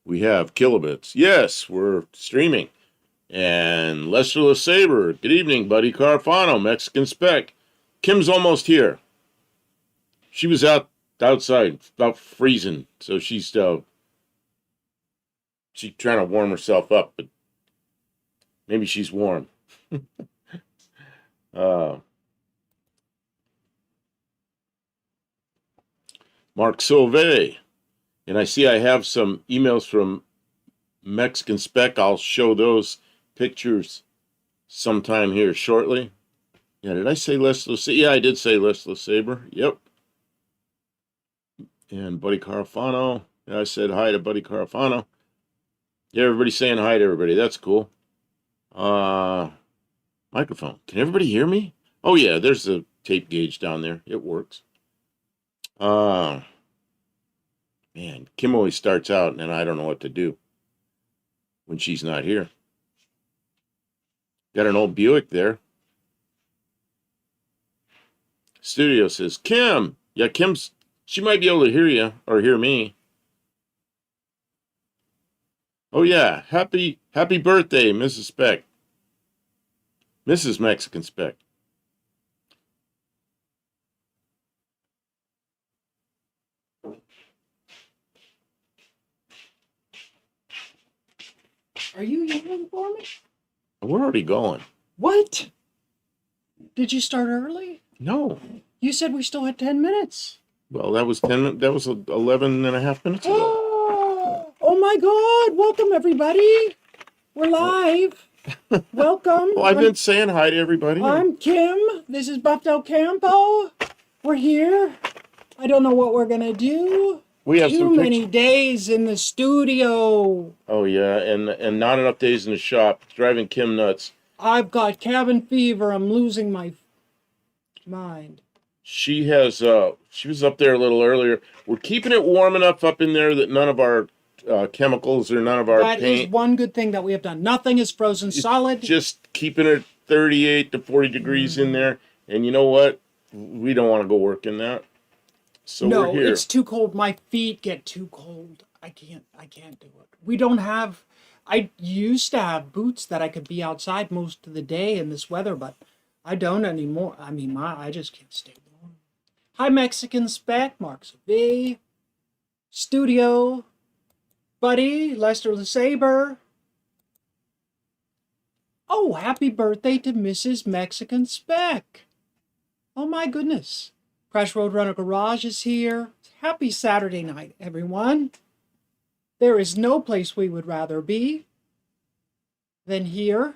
We have kilobits. Yes, we're streaming. And Lester LeSabre. Good evening, buddy. Carfano, Mexican Spec. Kim's almost here. She was outside, about freezing, so she's trying to warm herself up, but maybe she's warm. uh, Mark Sauvé. And I see I have some emails from Mexican Spec. I'll show those pictures sometime here shortly. Yeah, did I say Les LeSabre? Yeah, I did say Les LeSabre. Yep. And Buddy Carafano. Yeah, I said hi to Buddy Carafano. Yeah, everybody's saying hi to everybody. That's cool. Microphone. Can everybody hear me? Oh, yeah, there's the tape gauge down there. It works. Man, Kim always starts out, and I don't know what to do when she's not here. Got an old Buick there. Studio says, Kim. Yeah, she might be able to hear you or hear me. Oh, yeah. Happy birthday, Mrs. Speck. Mrs. Mexican Speck. Are you yelling for me? We're already going. What? Did you start early? No. You said we still had 10 minutes. Well, that was 11 and a half minutes ago. Oh my God. Welcome, everybody. We're live. Welcome. Well, I've been saying hi to everybody. I'm Kim. This is Buff Del Campo. We're here. I don't know what we're going to do. We have too many days in the studio. Oh, yeah, and not enough days in the shop. It's driving Kim nuts. I've got cabin fever. I'm losing my mind. She was up there a little earlier. We're keeping it warm enough up in there that none of our chemicals or none of our paint. That is one good thing that we have done. Nothing is frozen solid. Just keeping it 38 to 40 degrees in there. And you know what? We don't want to go work in that. So no, we're here. It's too cold. My feet get too cold. I can't do it. We don't have, I used to have boots that I could be outside most of the day in this weather, but I don't anymore. I mean, I just can't stay warm. Hi, Mexican Spec, Mark V, Studio, Buddy, Lester LeSabre. Oh, happy birthday to Mrs. Mexican Spec. Oh my goodness. Crash Roadrunner Garage is here. Happy Saturday night, everyone. There is no place we would rather be than here.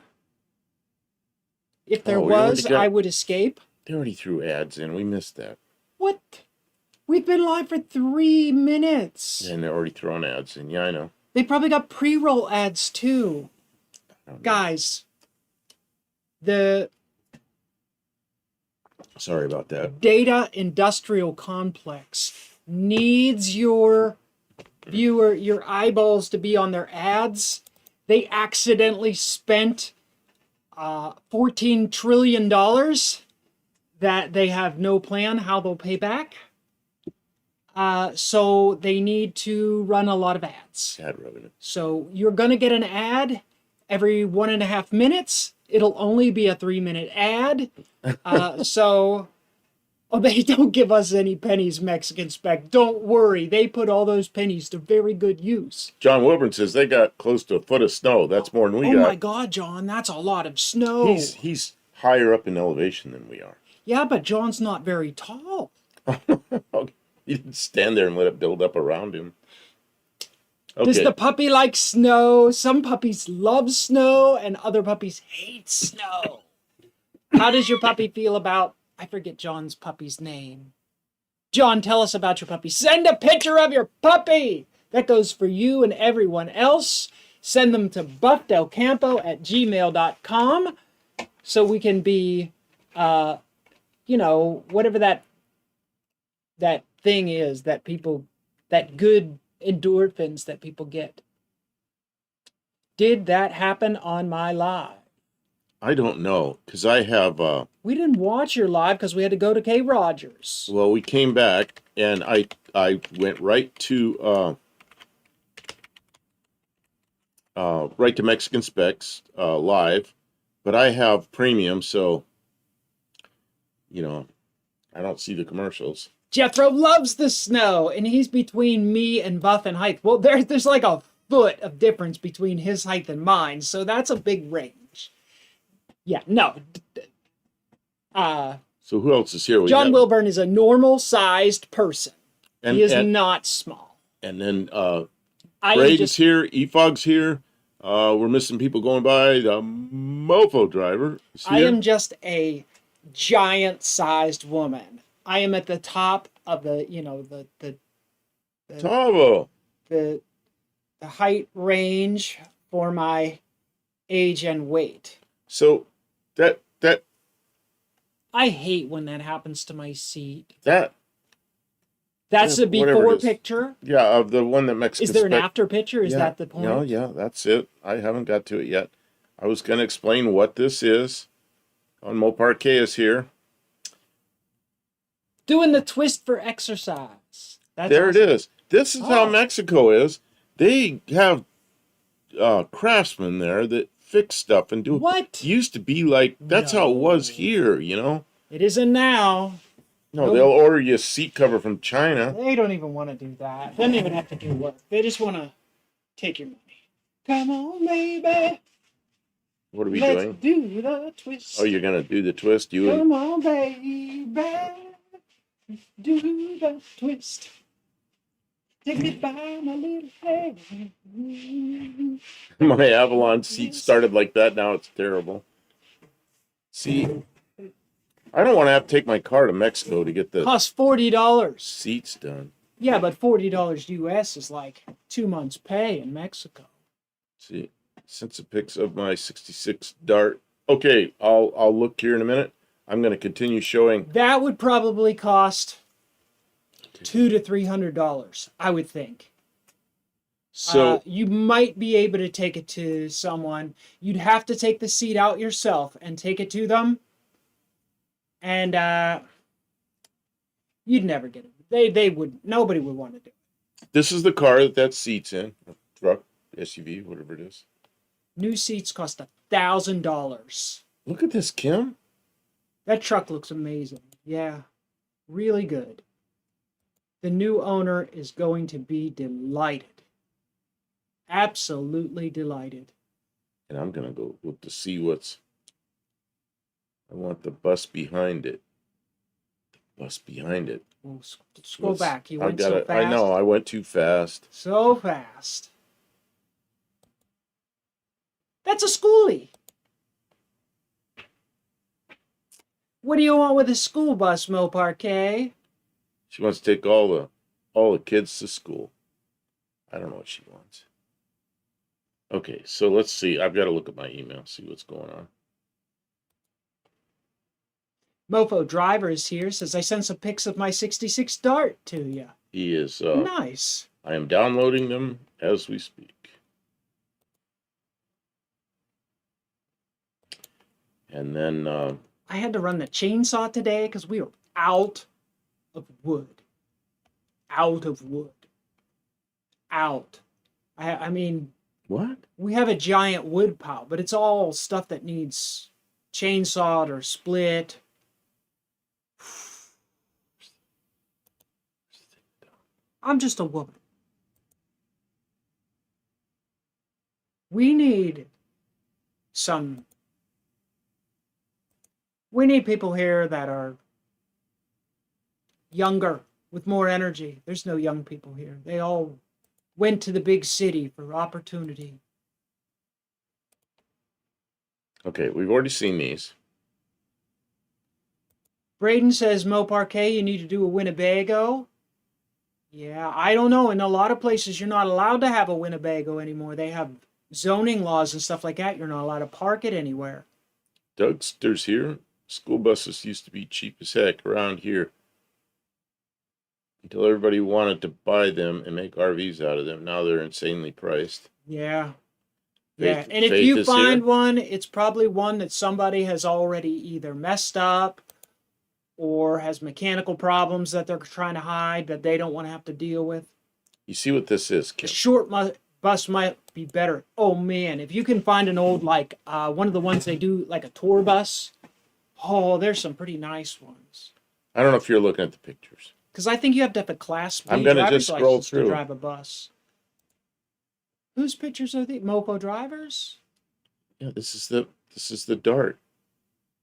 If there was, I would escape. They already threw ads in. We missed that. What? We've been live for 3 minutes. And they're already throwing ads in. Yeah, I know. They probably got pre-roll ads too. Guys, sorry about that. Data industrial complex needs your eyeballs to be on their ads. They accidentally spent $14 trillion that they have no plan how they'll pay back. So they need to run a lot of ads. Ad revenue. So you're going to get an ad every 1.5 minutes. It'll only be a 3-minute ad. They don't give us any pennies, Mexican Spec. Don't worry. They put all those pennies to very good use. John Wilburn says they got close to a foot of snow. That's more than we got. Oh, my God, John. That's a lot of snow. He's higher up in elevation than we are. Yeah, but John's not very tall. He didn't stand there and let it build up around him. Okay. Does the puppy like snow? Some puppies love snow and other puppies hate snow. How does your puppy feel about, I forget John's puppy's name. John, tell us about your puppy. Send a picture of your puppy. That goes for you and everyone else. Send them to buffdelcampo@gmail.com so we can be, whatever that thing is that people, that good endorphins that people get. Did that happen on my live? I don't know, because I have... we didn't watch your live because we had to go to K. Rogers. Well, we came back, and I went right to right to Mexican Specs live, but I have premium, so you know I don't see the commercials. Jethro loves the snow, and he's between me and Buff in height. Well, there's like a foot of difference between his height and mine, so that's a big range. Yeah, no. So who else is here? John Wilburn is a normal-sized person. He is and not small. and then I Braden's just here, Efog's here. We're missing people going by. The Mofo driver is I here. am just a giant-sized woman. I am at the top of the Tavo. the height range for my age and weight. So that I hate when that happens to my seat. that That's yeah, the whatever before it is. picture. Yeah, of the one that Mexican Is there an Spec- after picture? Is yeah, that the point? No, yeah, that's it. I haven't got to it yet. I was going to explain what this is. On Mopar K is here. Doing the twist for exercise. That's There awesome. it is. This is how Oh. Mexico is. They have craftsmen there that fix stuff and do. What? Used to be like that's how it was No. here. You know. It isn't now. No, Nope. they'll order you a seat cover from China. They don't even want to do that. They don't even have to do work. They just want to take your money. Come on, baby. What are we Let's doing? do the twist. Oh, you're gonna do the twist. You and Come on, baby. Do the twist. Take me by my little hand. my Avalon seat started like that. Now it's terrible. See, I don't want to have to take my car to Mexico to get the Costs $40. seats done. Yeah, but $40 US is like 2 months' pay in Mexico. See, since it picks up my '66 Dart. Okay, I'll look here in a minute. I'm going to continue showing. That would probably cost $200 to $300, I would think. So You might be able to take it to someone. You'd have to take the seat out yourself and take it to them, and you'd never get it. They would. Nobody would want to do it. this is the car that seat's in. A truck, SUV, whatever it is. New seats cost $1,000. Look at this, Kim. That truck looks amazing. Yeah, really good. The new owner is going to be delighted. Absolutely delighted. And I'm going to go look to see what's. I want the bus behind it. The bus behind it. Well, scroll back. You I went got so it. fast. I know. I went too fast. So fast. That's a schoolie. What do you want with a school bus, Mopar K? She wants to take all the kids to school. I don't know what she wants. Okay, so let's see. I've got to look at my email, see what's going on. Mofo Driver is here. Says I sent some pics of my '66 Dart to you. He is. Nice. I am downloading them as we speak. And then I had to run the chainsaw today because we were out of wood. Out of wood. Out. I mean, what? we have a giant wood pile, but it's all stuff that needs chainsawed or split. I'm just a woman. We need people here that are younger with more energy. There's no young people here. They all went to the big city for opportunity. Okay, we've already seen these. Braden says, Mopar K, you need to do a Winnebago. Yeah, I don't know. In a lot of places, you're not allowed to have a Winnebago anymore. They have zoning laws and stuff like that. You're not allowed to park it anywhere. Dougster's here. School buses used to be cheap as heck around here. Until everybody wanted to buy them and make RVs out of them. Now they're insanely priced. Yeah. Faith- And if Faith you is find here. one, it's probably one that somebody has already either messed up or has mechanical problems that they're trying to hide that they don't want to have to deal with. You see what this is, A Kim? short bus might be better. Oh man, if you can find an old like one of the ones they do like a tour bus. Oh, there's some pretty nice ones. I don't know if you're looking at the pictures. Because I think you have to have a Class B I'm gonna driver's just scroll license to through. drive a bus. Whose pictures are these? Mopo drivers? Yeah, this is the Dart.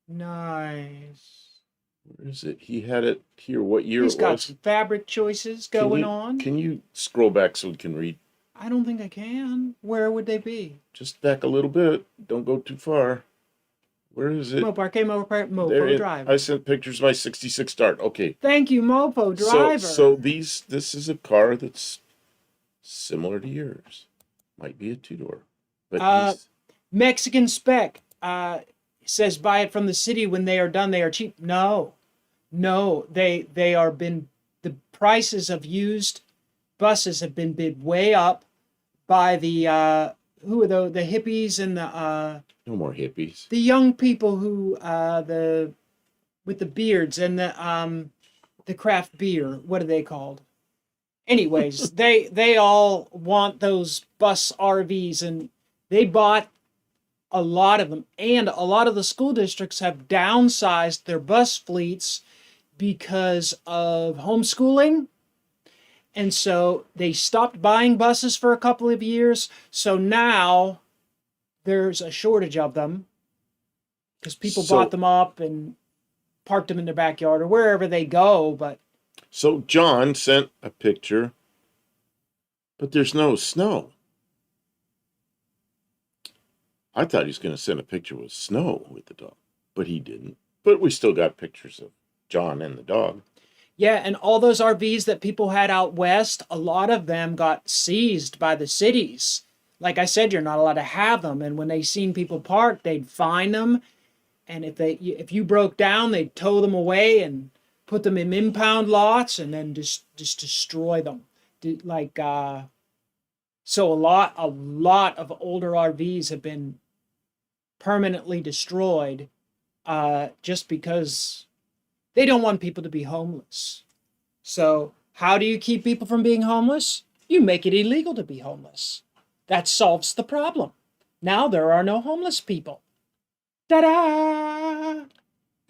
Nice. Where is it? He had it here. What year He's it got was? some fabric choices going on. Can you scroll back so we can read? I don't think I can. Where would they be? Just back a little bit. Don't go too far. Where is it? Mopo There it- driver. I sent pictures of my '66 Dart. Okay. Thank you, Mopo driver. So this is a car that's similar to yours. Might be a two-door. But Mexican spec says buy it from the city when they are done. They are cheap. No, they are been the prices of used buses have been bid way up by the who are the hippies and no more hippies. the young people who with the beards and the craft beer. What are they called? Anyways, they all want those bus RVs, and they bought a lot of them. And a lot of the school districts have downsized their bus fleets because of homeschooling. And so they stopped buying buses for a couple of years. So now there's a shortage of them because people bought them up and parked them in their backyard or wherever they go. But So John sent a picture, but there's no snow. I thought he was going to send a picture with snow with the dog, but he didn't. But we still got pictures of John and the dog. yeah, and all those RVs that people had out west, a lot of them got seized by the cities. Like I said, you're not allowed to have them. And when they seen people park, they'd fine them. And if you broke down, they'd tow them away and put them in impound lots and then just destroy them. So a lot of older RVs have been permanently destroyed just because they don't want people to be homeless. So how do you keep people from being homeless? You make it illegal to be homeless. That solves the problem. Now there are no homeless people. Ta-da!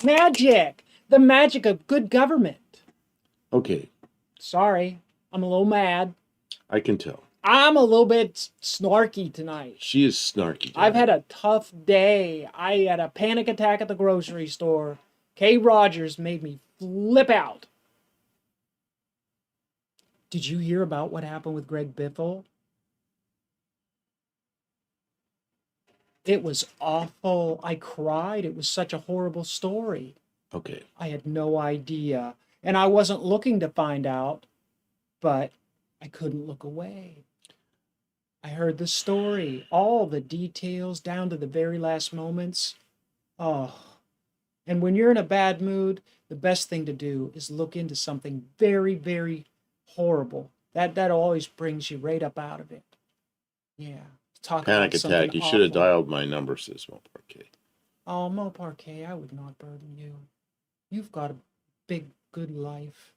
Magic! The magic of good government. Okay, Sorry, I'm a little mad. I can tell. I'm a little bit snarky tonight. She is snarky. I've had a tough day. I had a panic attack at the grocery store. Kay Rogers made me flip out. Did you hear about what happened with Greg Biffle? It was awful. I cried. It was such a horrible story. Okay. I had no idea. And I wasn't looking to find out, but I couldn't look away. I heard the story, all the details down to the very last moments. Oh, and when you're in a bad mood, the best thing to do is look into something very, very horrible. That always brings you right up out of it. Yeah. Talk Panic about something attack. You should have awful. dialed my number, says Mo Parquet. Oh, Mo Parquet, I would not burden you. You've got a big, good life.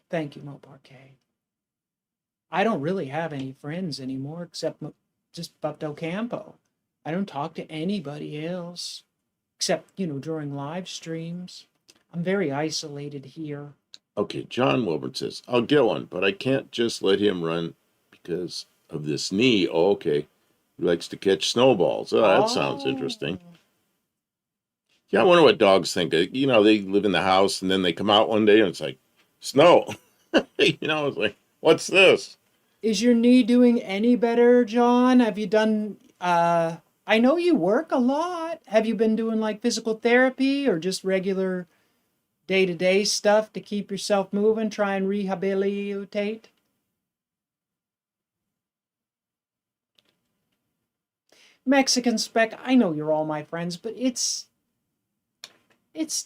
Thank you, Mo Parquet. I don't really have any friends anymore except just Buck Campo. I don't talk to anybody else except, during live streams. I'm very isolated here. Okay, John Wilburn says, I'll get one, but I can't just let him run because of this knee. Oh, okay. He likes to catch snowballs. Oh, that sounds interesting. Yeah, I wonder what dogs think. They live in the house and then they come out one day and it's like, snow. It's like, what's this? Is your knee doing any better, John? Have you done, I know you work a lot. Have you been doing like physical therapy or just regular day-to-day stuff to keep yourself moving, try and rehabilitate? Mexican spec, I know you're all my friends, but it's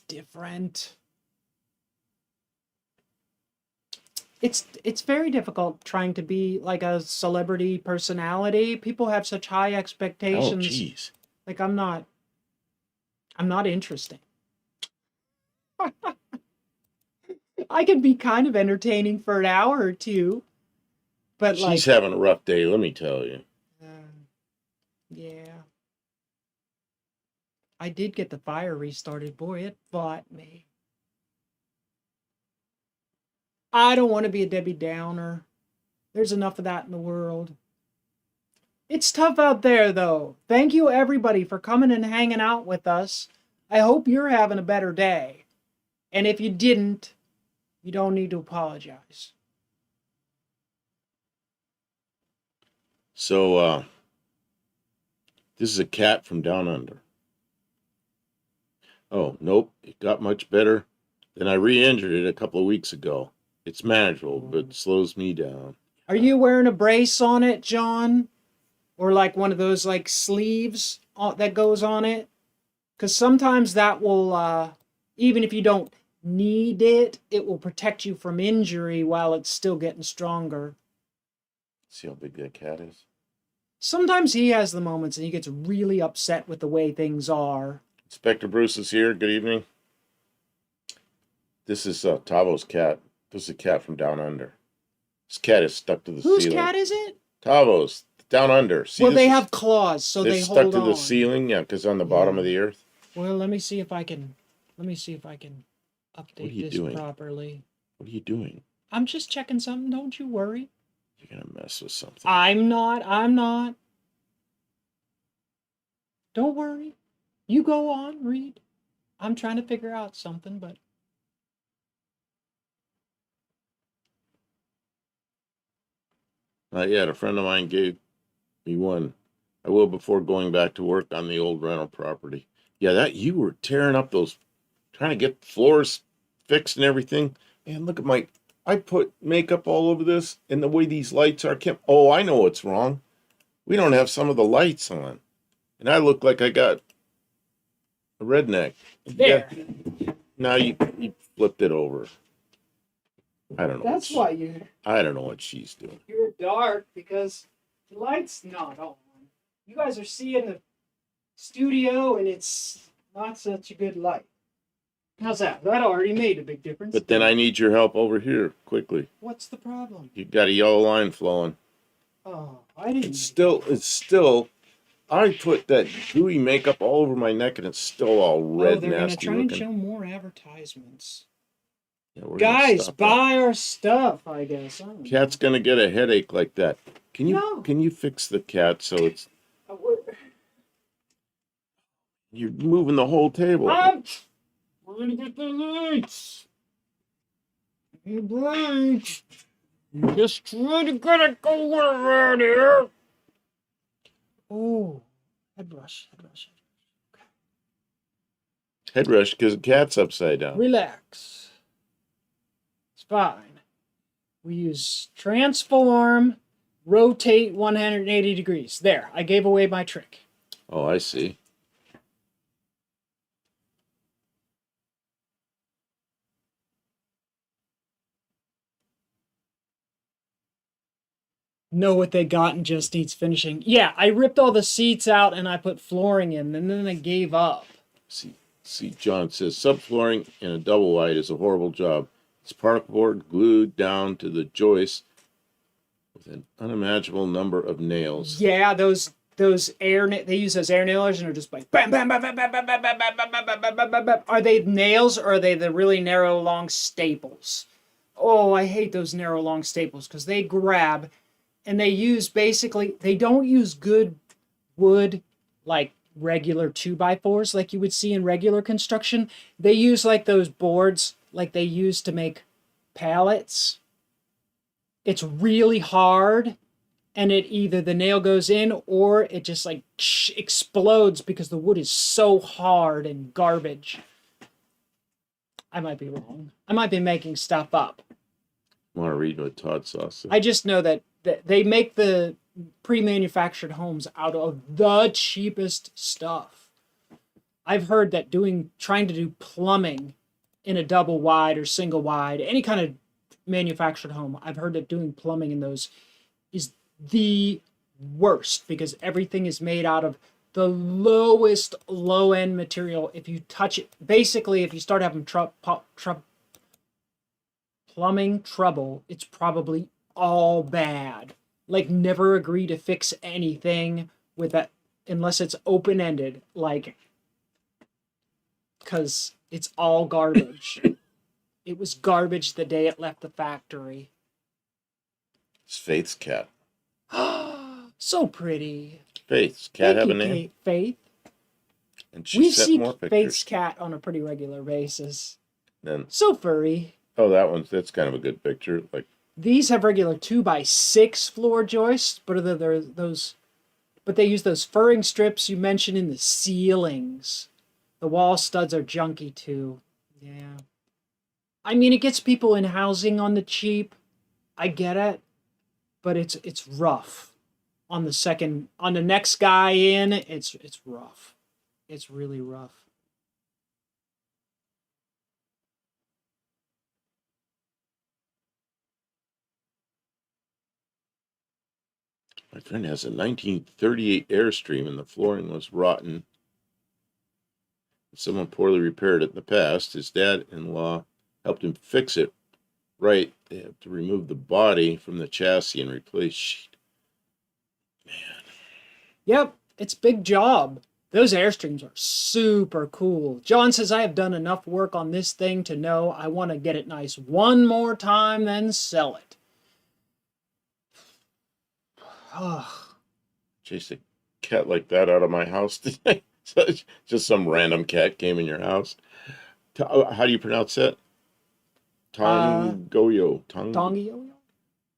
different. It's very difficult trying to be like a celebrity personality. People have such high expectations. Oh, jeez. Like I'm not interesting. I can be kind of entertaining for an hour or two, but She's having a rough day, let me tell you. Yeah. I did get the fire restarted. Boy, it fought me. I don't want to be a Debbie Downer. There's enough of that in the world. It's tough out there, though. Thank you, everybody, for coming and hanging out with us. I hope you're having a better day. And if you didn't, you don't need to apologize. So, this is a cat from down under. Oh, nope, it got much better. Then I re-injured it a couple of weeks ago. It's manageable, but slows me down. Are you wearing a brace on it, John? Or like one of those like sleeves that goes on it? Because sometimes that will, even if you don't need it, it will protect you from injury while it's still getting stronger. See how big that cat is? Sometimes he has the moments and he gets really upset with the way things are. Inspector Bruce is here. Good evening. This is Tavo's cat. This is a cat from down under. This cat is stuck to the ceiling. Whose cat is it? Tavo's, down under. See, well, they have claws, so they hold on. They're stuck to the ceiling, yeah, because on the bottom of the earth. Well, let me see if I can update this doing? properly. What are you doing? I'm just checking something. Don't you worry. You're gonna mess with something. I'm not. Don't worry. You go on, Reed. I'm trying to figure out something, but Not yet. A friend of mine gave me one. I will before going back to work on the old rental property. Yeah, that you were tearing up those, trying to get floors fixed and everything. Man, look at I put makeup all over this, and the way these lights are kept. Oh, I know what's wrong. We don't have some of the lights on, and I look like I got a redneck. there. Yeah. Now you flipped it over. I don't know. That's why you. I don't know what she's doing. You're dark because the light's not on. You guys are seeing the studio, and it's not such a good light. How's that? That already made a big difference. But then I need your help over here quickly. What's the problem? You got a yellow line flowing. Oh, I didn't. It's still. I put that gooey makeup all over my neck, and it's still all red, they're nasty gonna try looking. and show more advertisements. Yeah, we're gonna Guys, stop buy our stuff. I guess. I don't know. Cat's gonna get a headache like that. Can you No. can you fix the cat so it's? You're moving the whole table. We're gonna get the lights. Hey, Blake. Just try to get it going around here. Oh, head brush. Head rush because the cat's upside down. Relax. It's fine. We use transform, rotate 180 degrees. There, I gave away my trick. Oh, I see. Know what they got and just needs finishing. Yeah, I ripped all the seats out and I put flooring in, and then I gave up. See, John says subflooring in a double wide is a horrible job. It's park board glued down to the joist with an unimaginable number of nails. Yeah, those they use those air nailers and are just like bam bam bam bam bam bam bam bam bam bam bam bam bam bam. Are they nails or are they the really narrow long staples? Oh, I hate those narrow long staples because they grab, and they use they don't use good wood like regular 2x4s like you would see in regular construction. They use like those boards like they use to make pallets. It's really hard, and it either the nail goes in or it just like explodes because the wood is so hard and garbage. I might be wrong. I might be making stuff up. I want to read what Todd saw. I just know that they make the pre-manufactured homes out of the cheapest stuff. I've heard that trying to do plumbing in a double wide or single wide, any kind of manufactured home, I've heard that doing plumbing in those is the worst because everything is made out of the lowest low-end material. If you touch it, basically, if you start having plumbing trouble, it's probably all bad. Like, never agree to fix anything with that unless it's open ended. Like, because it's all garbage. It was garbage the day it left the factory. It's Faith's cat. So pretty. Faith's cat Thank have you, a name? Kate, Faith. And she We sent see more pictures. Faith's cat on a pretty regular basis. Then, So furry. oh, that's kind of a good picture. Like, These have regular 2x6 floor joists, but they use those furring strips you mentioned in the ceilings. The wall studs are junky too. Yeah. I mean, it gets people in housing on the cheap. I get it, but it's rough. On the next guy in, it's rough. It's really rough. my friend has a 1938 Airstream and the flooring was rotten. Someone poorly repaired it in the past. His dad-in-law helped him fix it right. They have to remove the body from the chassis and replace sheet. Man. Yep, it's big job. Those Airstreams are super cool. John says, I have done enough work on this thing to know I want to get it nice one more time, then sell it. Chased a cat like that out of my house today. Just some random cat came in your house. How do you pronounce that? Tongoyo. Tongio?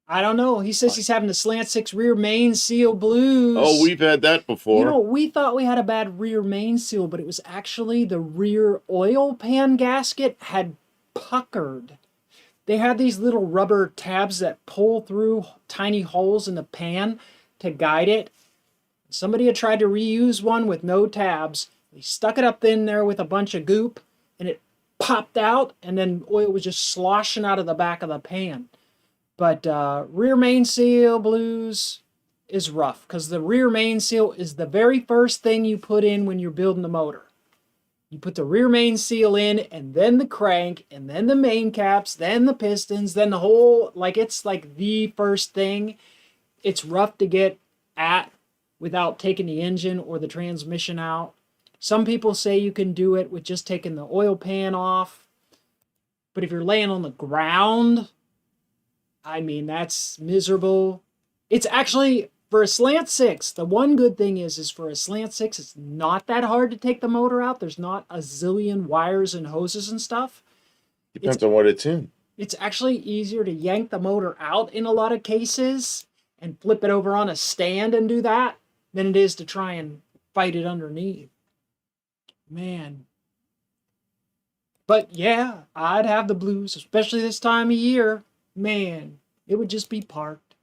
I don't know. He says he's having the slant six rear main seal blues. Oh, we've had that before. You know, we thought we had a bad rear main seal, but it was actually the rear oil pan gasket had puckered. They had these little rubber tabs that pull through tiny holes in the pan to guide it. Somebody had tried to reuse one with no tabs. They stuck it up in there with a bunch of goop, and it popped out, and then oil was just sloshing out of the back of the pan. But rear main seal blues is rough because the rear main seal is the very first thing you put in when you're building the motor. You put the rear main seal in, and then the crank, and then the main caps, then the pistons, then the whole, like, it's like the first thing. It's rough to get at without taking the engine or the transmission out. Some people say you can do it with just taking the oil pan off. But if you're laying on the ground, I mean, that's miserable. It's actually, for a slant six, the one good thing is for a slant six, it's not that hard to take the motor out. There's not a zillion wires and hoses and stuff. Depends on what it's in. It's actually easier to yank the motor out in a lot of cases and flip it over on a stand and do that than it is to try and fight it underneath. Man. But yeah, I'd have the blues, especially this time of year. Man, it would just be parked.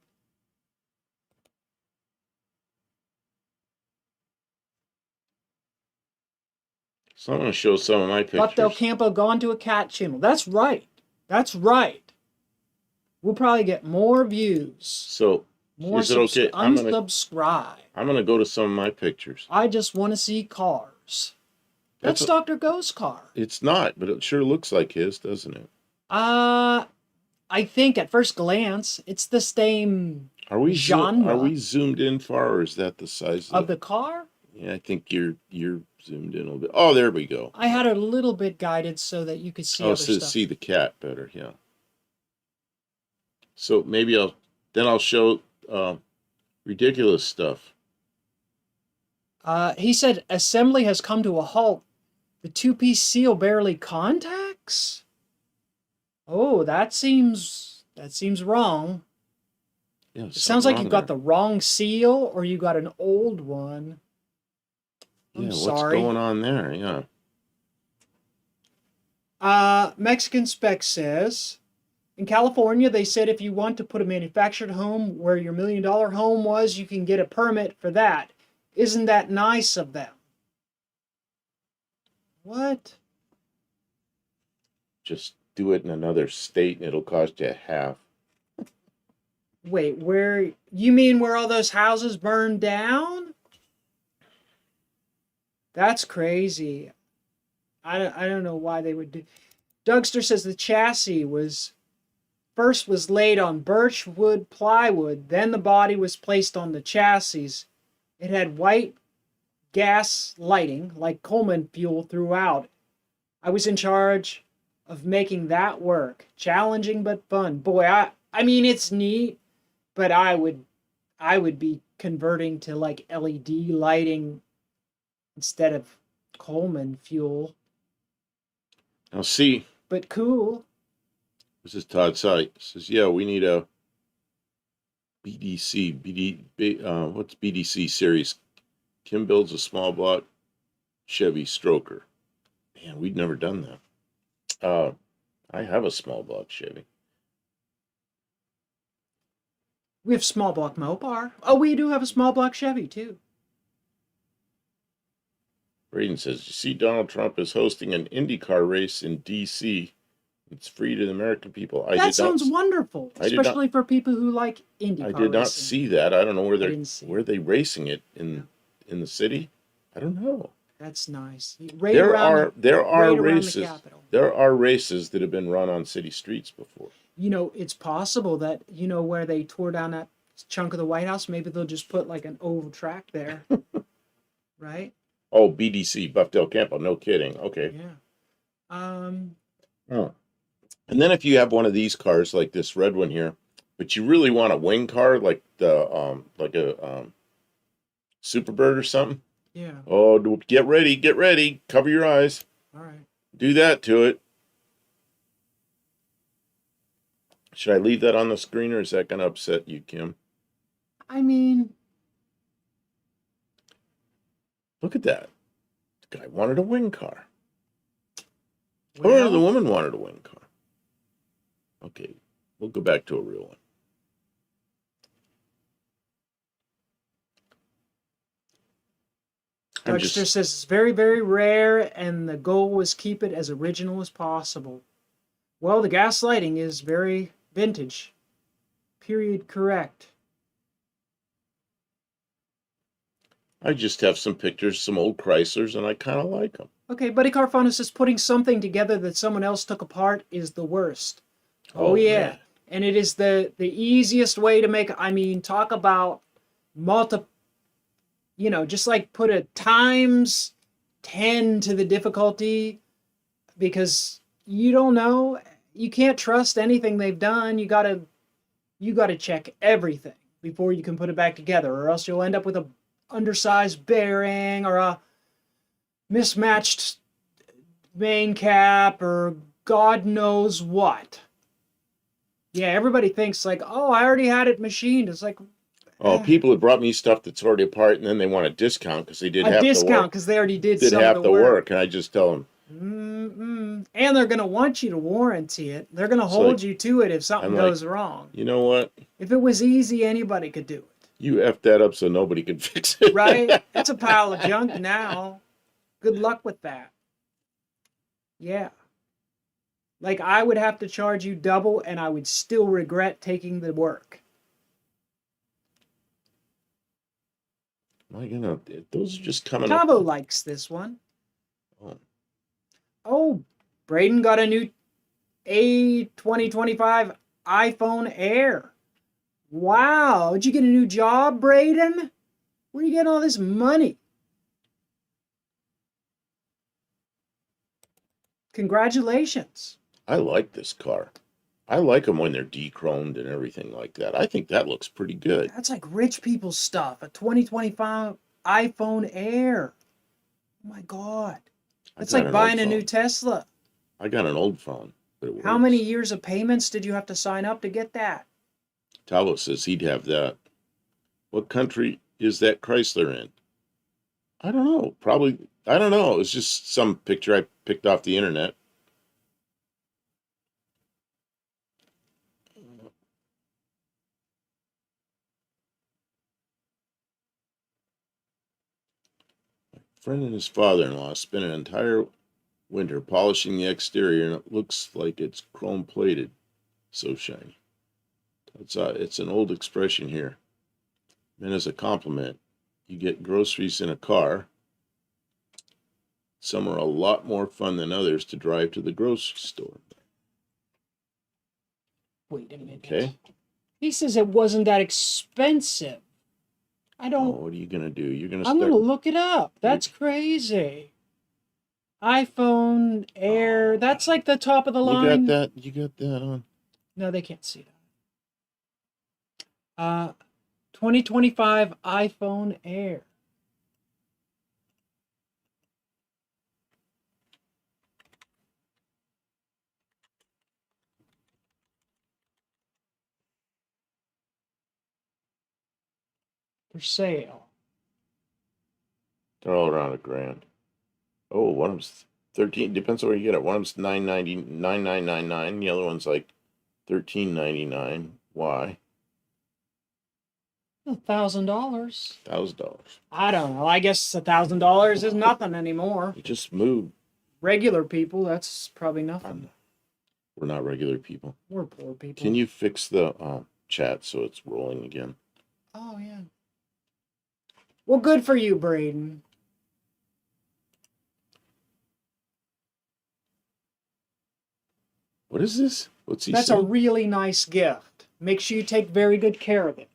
So I'm going to show some of my pictures. Buck Del Campo gone to a cat channel. That's right. That's right. We'll probably get more views. So, More is it okay? unsubscribe. I'm going to go to some of my pictures. I just want to see cars. That's Dr. Go's car. It's not, but it sure looks like his, doesn't it? I think at first glance, it's the same genre. Are we zoomed in far, or is that the size of the car? Yeah, I think you're zoomed in a little bit. Oh, there we go. I had a little bit guided so that you could see other stuff. See the cat better, yeah. So maybe I'll show ridiculous stuff. He said assembly has come to a halt. The two-piece seal barely contacts? Oh, that seems wrong. Yeah, it sounds like you got the wrong seal or you got an old one. I'm sorry. What's going on there? Yeah. Mexican Spec says, in California, they said if you want to put a manufactured home where your $1 million home was, you can get a permit for that. Isn't that nice of them? What? Just do it in another state and it'll cost you half. Wait, where? You mean where all those houses burned down? That's crazy. I don't know why they would do. Dougster says the chassis was first was laid on birchwood plywood, then the body was placed on the chassis. It had white gas lighting, like Coleman fuel, throughout. I was in charge of making that work. Challenging but fun. Boy, I mean it's neat, but I would be converting to like LED lighting instead of Coleman fuel. Now see, But cool. this is Todd Sight. Says, yeah, we need a what's BDC series? Kim builds a small block Chevy Stroker. Man, we'd never done that. I have a small block Chevy. We have small block Mopar. Oh, we do have a small block Chevy too. Braden says, you see, Donald Trump is hosting an IndyCar race in D.C. It's free to the American people. That sounds wonderful, especially for people who like IndyCar. I did not racing. see that. I don't know where they racing it in the city. I don't know. That's nice. There are races. There are races that have been run on city streets before. You know, it's possible that, you know, where they tore down that chunk of the White House, maybe they'll just put like an oval track there. Right? Oh, BDC, Buff Del Campo. No kidding. Okay. Yeah. Oh. And then if you have one of these cars like this red one here, but you really want a wing car like the like a Superbird or something. Yeah. Oh, get ready. Cover your eyes. All right. Do that to it. Should I leave that on the screen or is that going to upset you, Kim? I mean, look at that. The guy wanted a wing car. well, Or the woman wanted a wing car. Okay, we'll go back to a real one. Dexter says it's very, very rare, and the goal was keep it as original as possible. Well, the gaslighting is very vintage. Period correct. I just have some pictures, some old Chryslers, and I kind of like them. Okay, Buddy Carfano says putting something together that someone else took apart is the worst. Oh yeah. Man. And it is the easiest way to make, I mean, talk about just like put a times 10 to the difficulty, because you don't know, you can't trust anything they've done. You gotta check everything before you can put it back together, or else you'll end up with a undersized bearing or a mismatched main cap or God knows what. Yeah, everybody thinks like, oh, I already had it machined. It's like, oh, people have brought me stuff that's already apart, and then they want a discount because they did half the work. A discount because they already did some of the work. And I just tell them. And they're going to want you to warranty it. They're going to hold you to it if something goes wrong. You know what? If it was easy, anybody could do it. You F that up so nobody could fix it. Right? It's a pile of junk now. Good luck with that. Yeah. Like, I would have to charge you double, and I would still regret taking the work. My God, those are just coming Tavo up. likes this one. Oh, Braden got a new A2025 iPhone Air. Wow, did you get a new job, Braden? Where are you getting all this money? Congratulations. I like this car. I like them when they're de-chromed and everything like that. I think that looks pretty good. That's like rich people stuff. A 2025 iPhone Air. Oh my God. That's like buying a new Tesla. I got an old phone, but it works. How many years of payments did you have to sign up to get that? Tavo says he'd have that. What country is that Chrysler in? I don't know. Probably, I don't know. It was just some picture I picked off the internet. Friend and his father-in-law spent an entire winter polishing the exterior, and it looks like it's chrome plated. So shiny. It's an old expression here. Meant as a compliment. You get groceries in a car. Some are a lot more fun than others to drive to the grocery store. Wait a minute. Okay. He says it wasn't that expensive. I Oh, don't. what are you gonna do? You're gonna I'm start. gonna look it up. That's crazy. iPhone Air. Oh, That's like the top of the you got line. that? You got that on? No, they can't see that. 2025 iPhone Air. For sale. They're all around $1,000. Oh, one of them's 13. Depends on where you get it. One of them's 999. The other one's like 13.99. Why? $1,000. $1,000. I don't know. I guess $1,000 is nothing anymore. You just moved. Regular people, that's probably nothing. We're not regular people. We're poor people. Can you fix the chat so it's rolling again? Oh, yeah. Well, good for you, Braden. What is this? What's he That's saying? a really nice gift. Make sure you take very good care of it.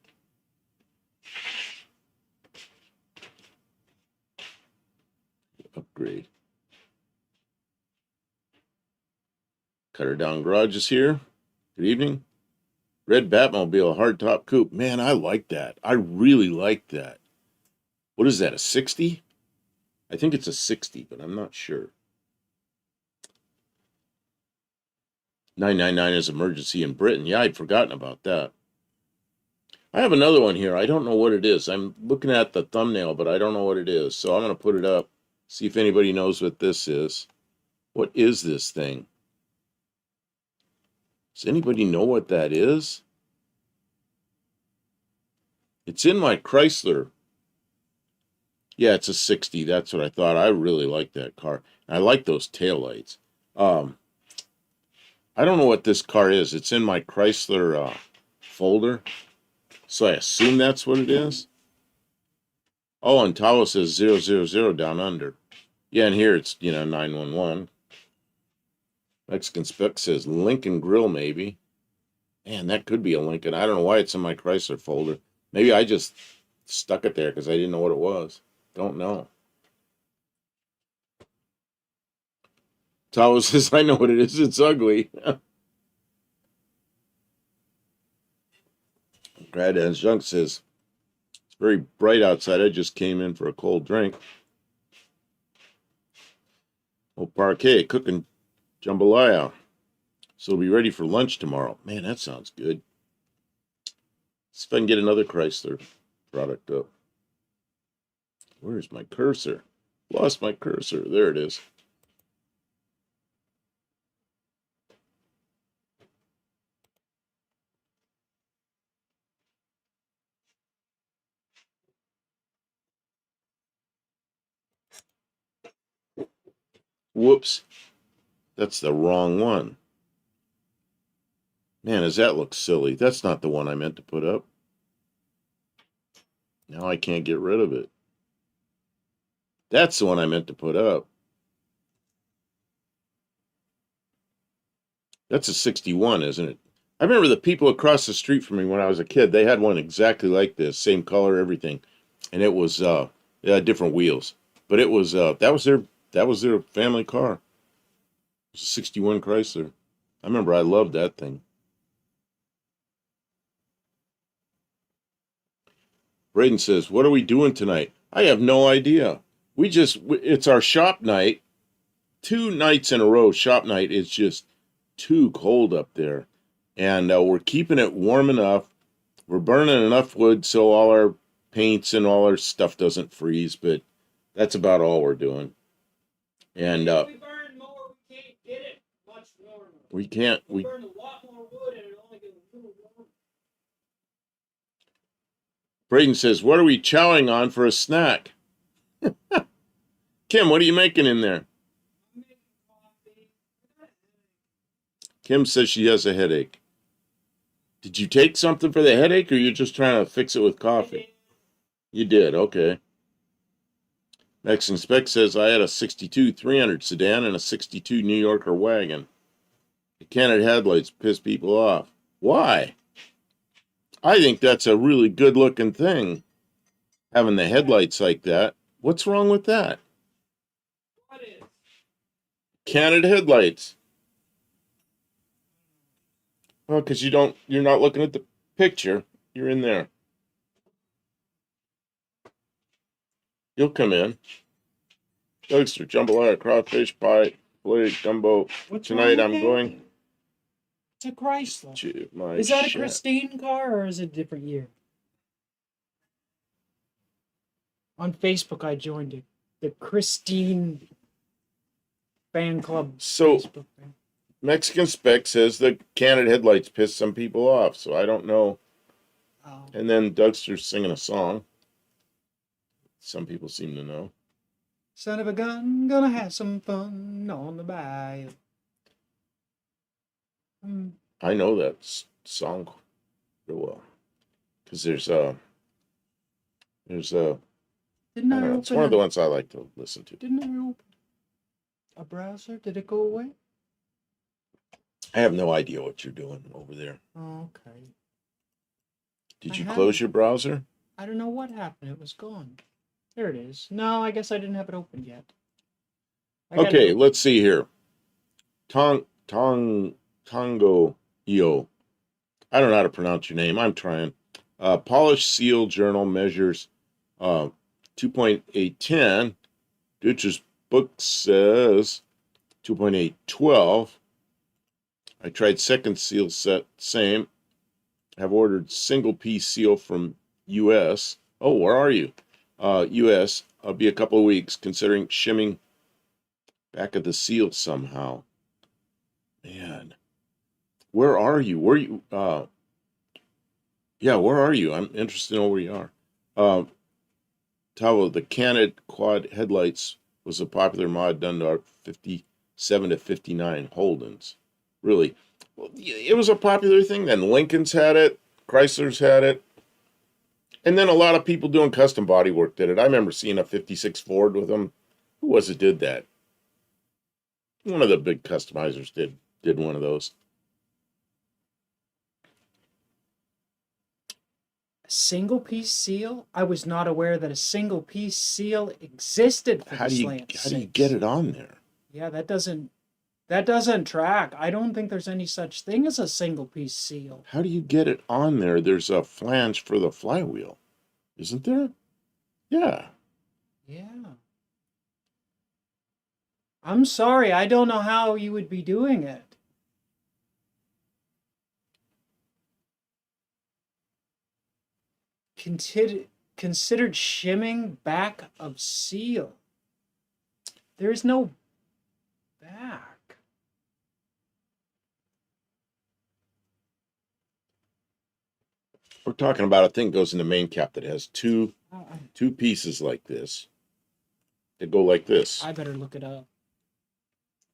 Upgrade. Cutter Down Garage is here. Good evening. Red Batmobile hardtop coupe. Man, I like that. I really like that. What is that, a 60? I think it's a 60, but I'm not sure. 999 is emergency in Britain. Yeah, I'd forgotten about that. I have another one here. I don't know what it is. I'm looking at the thumbnail, but I don't know what it is. So I'm going to put it up, see if anybody knows what this is. What is this thing? Does anybody know what that is? It's in my Chrysler. Yeah, it's a 60. That's what I thought. I really like that car. I like those taillights. I don't know what this car is. It's in my Chrysler folder. So I assume that's what it is. Oh, and Tawa says 000 down under. Yeah, and here it's, 911. Mexican Spec says Lincoln Grill, maybe. Man, that could be a Lincoln. I don't know why it's in my Chrysler folder. Maybe I just stuck it there because I didn't know what it was. Don't know. Tawa says, I know what it is. It's ugly. Gradaz Junk says, it's very bright outside. I just came in for a cold drink. Oh, Parquet cooking jambalaya. So we'll be ready for lunch tomorrow. Man, that sounds good. Let's see if I can get another Chrysler product up. Where's my cursor? Lost my cursor. There it is. Whoops. That's the wrong one. Man, does that look silly? That's not the one I meant to put up. Now I can't get rid of it. That's the one I meant to put up. That's a 61, isn't it? I remember the people across the street from me when I was a kid. They had one exactly like this, same color, everything, and it was it had different wheels. But it was that was their family car. It was a 61 Chrysler. I remember I loved that thing. Braden says, "What are we doing tonight?" I have no idea. It's our shop night. 2 nights in a row, shop night. It's just too cold up there. And we're keeping it warm enough. We're burning enough wood so all our paints and all our stuff doesn't freeze, but that's about all we're doing. And if we burn more, we can't get it much warmer. we can't. We burn a lot more wood and it only gets a little warmer. Braden says, "What are we chowing on for a snack?" Kim, what are you making in there? I'm making coffee. Kim says she has a headache. Did you take something for the headache, or you're just trying to fix it with coffee? You did, okay. Mexican Spec says, I had a 62 300 sedan and a 62 New Yorker wagon. The canted headlights piss people off. Why? I think that's a really good looking thing, having the headlights like that. What's wrong with that? What is? Canted headlights. Well, because you're not looking at the picture. You're in there. You'll come in. Dougster, jambalaya, crawfish pie, filet, gumbo. What's Tonight wrong I'm with going that? It's a Chrysler. to my Is that a shack. Christine car or is it a different year? On Facebook, I joined it. The Christine fan club. So Facebook fan. Mexican Spec says the canted headlights piss some people off, so I don't know. Oh. And then Dougster's singing a song. Some people seem to know. Son of a gun, gonna have some fun on the bayou. I know that song real well because there's I Didn't don't I know, it's open one of the ones I like to listen to. Didn't I open a browser? Did it go away? I have no idea what you're doing over there. Oh, okay. Did I you have close it. your browser? I don't know what happened. It was gone. There it is. No, I guess I didn't have it open yet. Okay, let's see here. Tongo Io. I don't know how to pronounce your name. I'm trying. Polished seal journal measures 2.810. Deutsches book says 2.812. I tried second seal set, same. Have ordered single piece seal from U.S. Oh, where are you? U.S. I'll be a couple of weeks, considering shimming back of the seal somehow. Man, where are you? Where you? Yeah, where are you? I'm interested in where you are. Tavo, the canted quad headlights was a popular mod done to our 57 to 59 Holdens. Really, well, it was a popular thing then. Lincoln's had it, Chrysler's had it, and then a lot of people doing custom body work did it. I remember seeing a 56 Ford with them. Who was it did that? One of the big customizers did one of those. A single piece seal? I was not aware that a single piece seal existed for How the do slant you get it on there? Yeah, that doesn't track. I don't think there's any such thing as a single piece seal. How do you get it on there? There's a flange for the flywheel, isn't there? Yeah. Yeah. I'm sorry, I don't know how you would be doing it. Considered shimming back of seal. There's no back. We're talking about a thing that goes in the main cap that has two I pieces like this. They go like this. I better look it up.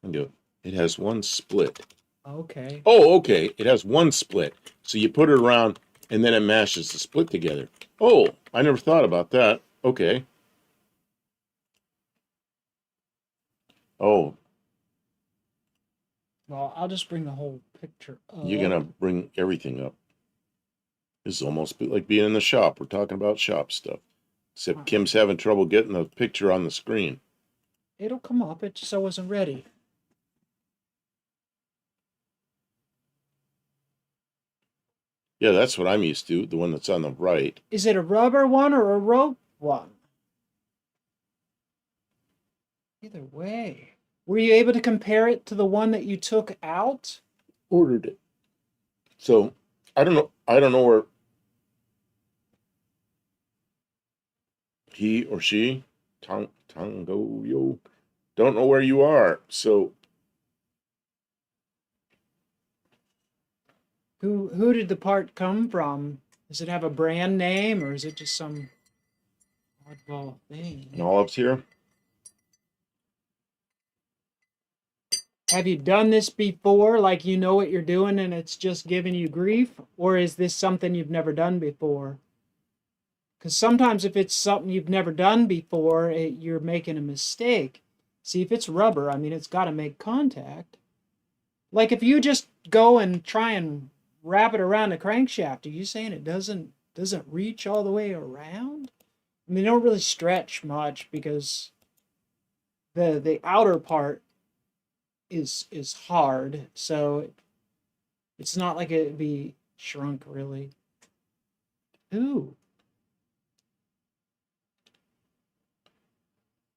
It has one split. Okay. Oh, okay. It has one split. So you put it around and then it mashes the split together. Oh, I never thought about that. Okay. Oh, Well, I'll just bring the whole picture up. you're going to bring everything up. This is almost like being in the shop. We're talking about shop stuff. Except Kim's having trouble getting the picture on the screen. It'll come up. It just I wasn't ready. Yeah, that's what I'm used to. The one that's on the right. Is it a rubber one or a rope one? Either way. Were you able to compare it to the one that you took out? Ordered it. So I don't know where he or she, Tango Yo, don't know where you are. So Who did the part come from? Does it have a brand name or is it just some oddball thing? and Olive's here. Have you done this before, like you know what you're doing and it's just giving you grief? Or is this something you've never done before? Because sometimes if it's something you've never done before, you're making a mistake. See, if it's rubber, I mean, it's got to make contact. Like if you just go and try and wrap it around the crankshaft. Are you saying it doesn't reach all the way around? I mean, they don't really stretch much because the outer part is hard, so it's not like it'd be shrunk really. Ooh,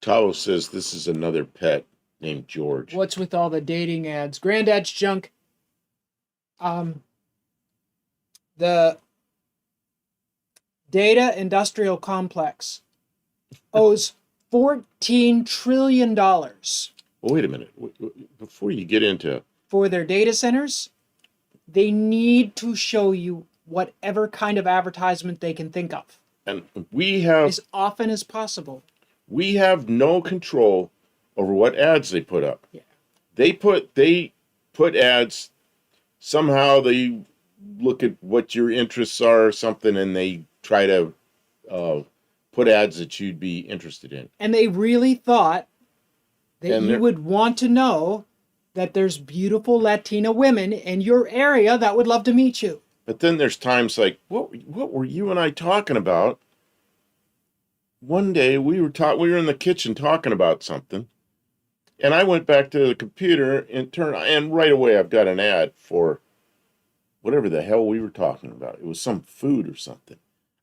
Tao says this is another pet named George. what's with all the dating ads? Granddad's junk. Um, the Data Industrial Complex owes $14 trillion Well, wait a minute. Before you get into, for their data centers. They need to show you whatever kind of advertisement they can think of and we have as often as possible. no control over what ads they put up. Yeah. They put ads. Somehow they look at what your interests are or something, and they try to put ads that you'd be interested in. And they really thought that And you they're- would want to know that there's beautiful Latina women in your area that would love to meet you. But then there's times like, what were you and I talking about? One day we were in the kitchen talking about something, and I went back to the computer and right away I've got an ad for whatever the hell we were talking about. It was some food or something.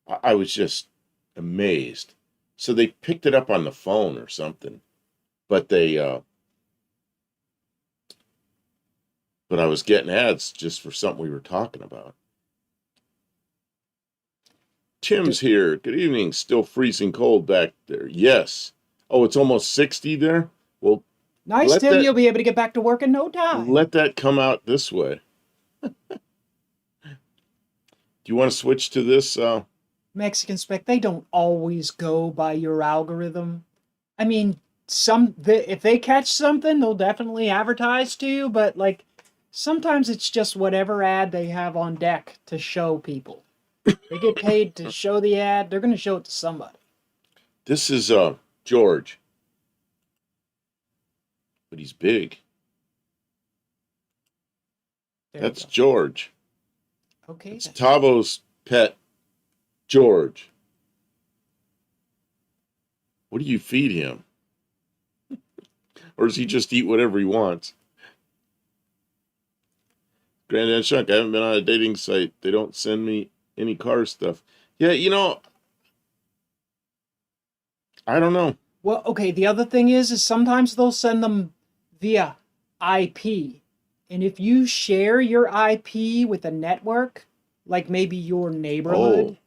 I was just amazed. So they picked it up on the phone or something, but but I was getting ads just for something we were talking about. Tim's here. Good evening. Still freezing cold back there. Yes. Oh, it's almost 60 there? Well, Nice, Tim. You'll be able to get back to work in no time. let that come out this way. Do you want to switch to this? Mexican Spec, they don't always go by your algorithm. I mean, if they catch something, they'll definitely advertise to you, but like sometimes it's just whatever ad they have on deck to show people. They get paid to show the ad, they're going to show it to somebody. This is George. But he's big. That's George. Okay. It's Tavo's pet, George. What do you feed him? Or does he just eat whatever he wants? Granddad Shunk, I haven't been on a dating site. They don't send me any car stuff. Yeah, I don't know. Well, okay, the other thing is sometimes they'll send them via IP. And if you share your IP with a network, like maybe your neighborhood,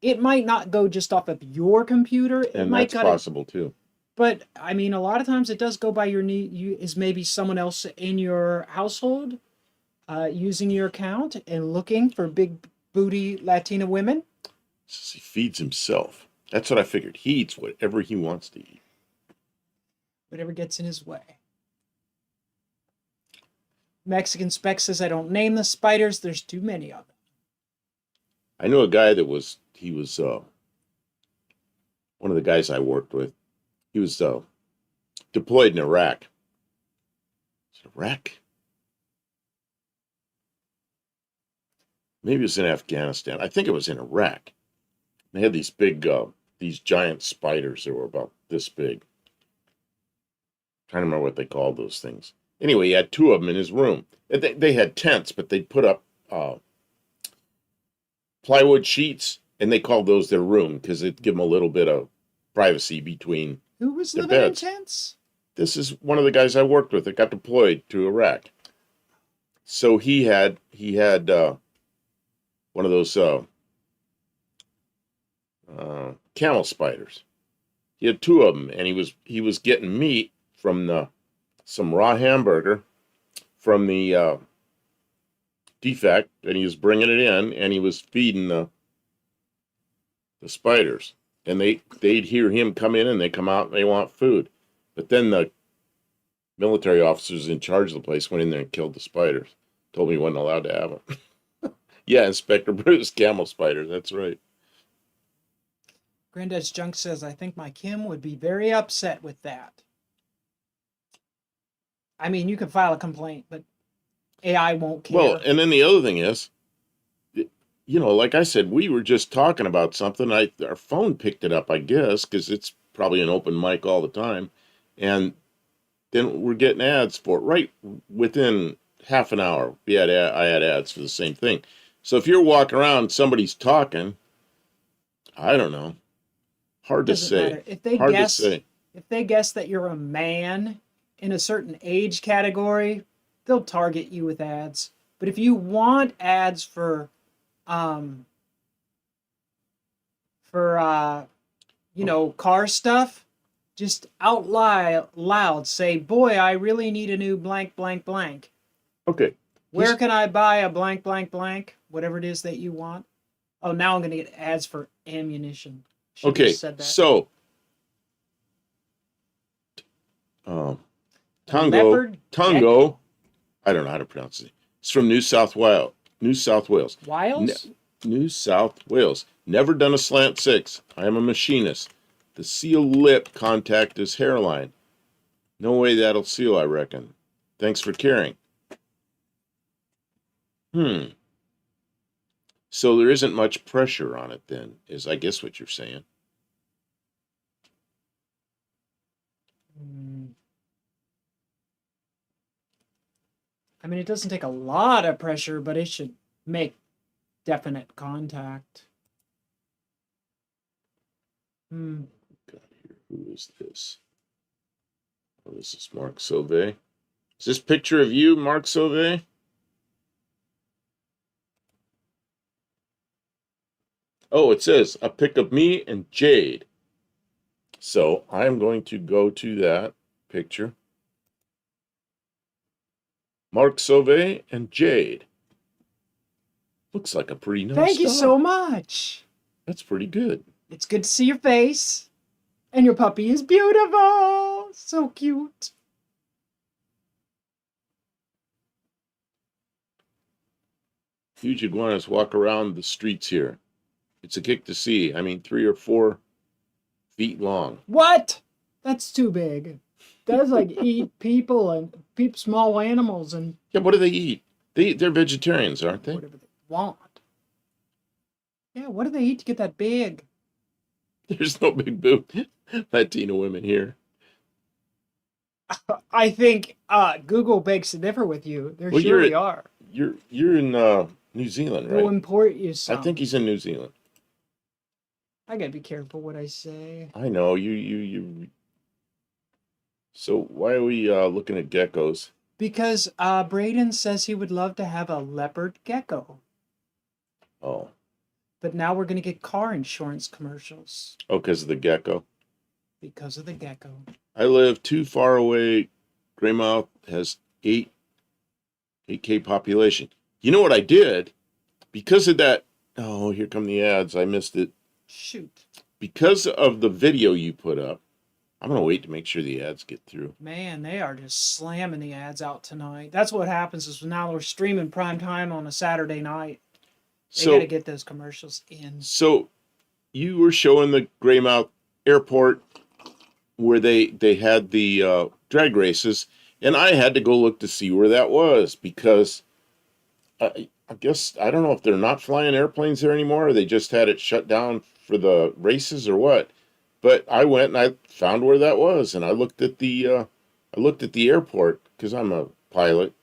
it might not go just off of your computer. And that's possible too. But I mean, a lot of times it does go by is maybe someone else in your household using your account and looking for big booty Latina women. He feeds himself. That's what I figured. He eats whatever he wants to eat. Whatever gets in his way. Mexican Spec says, I don't name the spiders. There's too many of them. I knew a guy that was one of the guys I worked with. He was deployed in Iraq. Is it Iraq? Maybe it was in Afghanistan. I think it was in Iraq. They had these big, these giant spiders that were about this big. I'm trying to remember what they called those things. Anyway, he had two of them in his room. They had tents, but they'd put up plywood sheets, and they called those their room because it'd give them a little bit of privacy between Who was their living beds. in tents? This is one of the guys I worked with that got deployed to Iraq. So he had one of those camel spiders. He had two of them, and he was getting meat from some raw hamburger from the defect, and he was bringing it in, and he was feeding the spiders. And they'd hear him come in, and they come out, and they want food. But then the military officers in charge of the place went in there and killed the spiders. Told me he wasn't allowed to have them. Yeah, Inspector Bruce, camel spiders. That's right. Granddad's Junk says, I think my Kim would be very upset with that. I mean, you can file a complaint, but AI won't care. Well, and then the other thing is, like I said, we were just talking about something. Our phone picked it up, I guess, because it's probably an open mic all the time. And then we're getting ads for it right within half an hour. I had ads for the same thing. So if you're walking around, somebody's talking, I don't know. Hard to Doesn't say. matter. If they guess that you're a man in a certain age category, they'll target you with ads. But if you want ads for um car stuff, just out loud say, "Boy, I really need a new blank blank blank. Okay. Where can I buy a blank blank blank? Whatever it is that you want." Oh, now I'm going to get ads for ammunition. Should've Okay. just said that. So, Tongo. I don't know how to pronounce it. It's from New South Wales. Wiles? New South Wales. Never done a slant six. I am a machinist. The seal lip contact is hairline. No way that'll seal, I reckon. Thanks for caring. So there isn't much pressure on it then, is I guess what you're saying. I mean, it doesn't take a lot of pressure, but it should make definite contact. God, here. Who is this? Oh, this is Mark Sauvé. Is this picture of you, Mark Sauvé? Oh, it says a pic of me and Jade. So I'm going to go to that picture. Mark Sauvé and Jade. Looks like a pretty nice Thank you dog. so much. That's pretty good. It's good to see your face. And your puppy is beautiful. So cute. Huge iguanas walk around the streets here. It's a kick to see. I mean, 3 or 4 feet long. What? That's too big. That's like eat people and small animals and Yeah, what do they eat? They're vegetarians, aren't they? whatever they want. Yeah, what do they eat to get that big? There's no big boob Latino women here. I think Google begs to differ with you. There Well, surely are. You're in New Zealand, right? We'll import you some. I think he's in New Zealand. I gotta be careful what I say. I know you. So why are we looking at geckos? Because Braden says he would love to have a leopard gecko. Oh, But now we're gonna get car insurance commercials because of the gecko. because of the gecko. I live too far away. Greymouth has 8K population. You know what I did? Because of that. Oh, here come the ads. I missed it. Shoot. Because of the video you put up, I'm going to wait to make sure the ads get through. Man, they are just slamming the ads out tonight. That's what happens is now we're streaming prime time on a Saturday night. They got to get those commercials in. So you were showing the Greymouth Airport where they had the drag races, and I had to go look to see where that was because I guess, I don't know if they're not flying airplanes there anymore or they just had it shut down for the races or what. But I went and I found where that was, and I looked at the airport because I'm a pilot.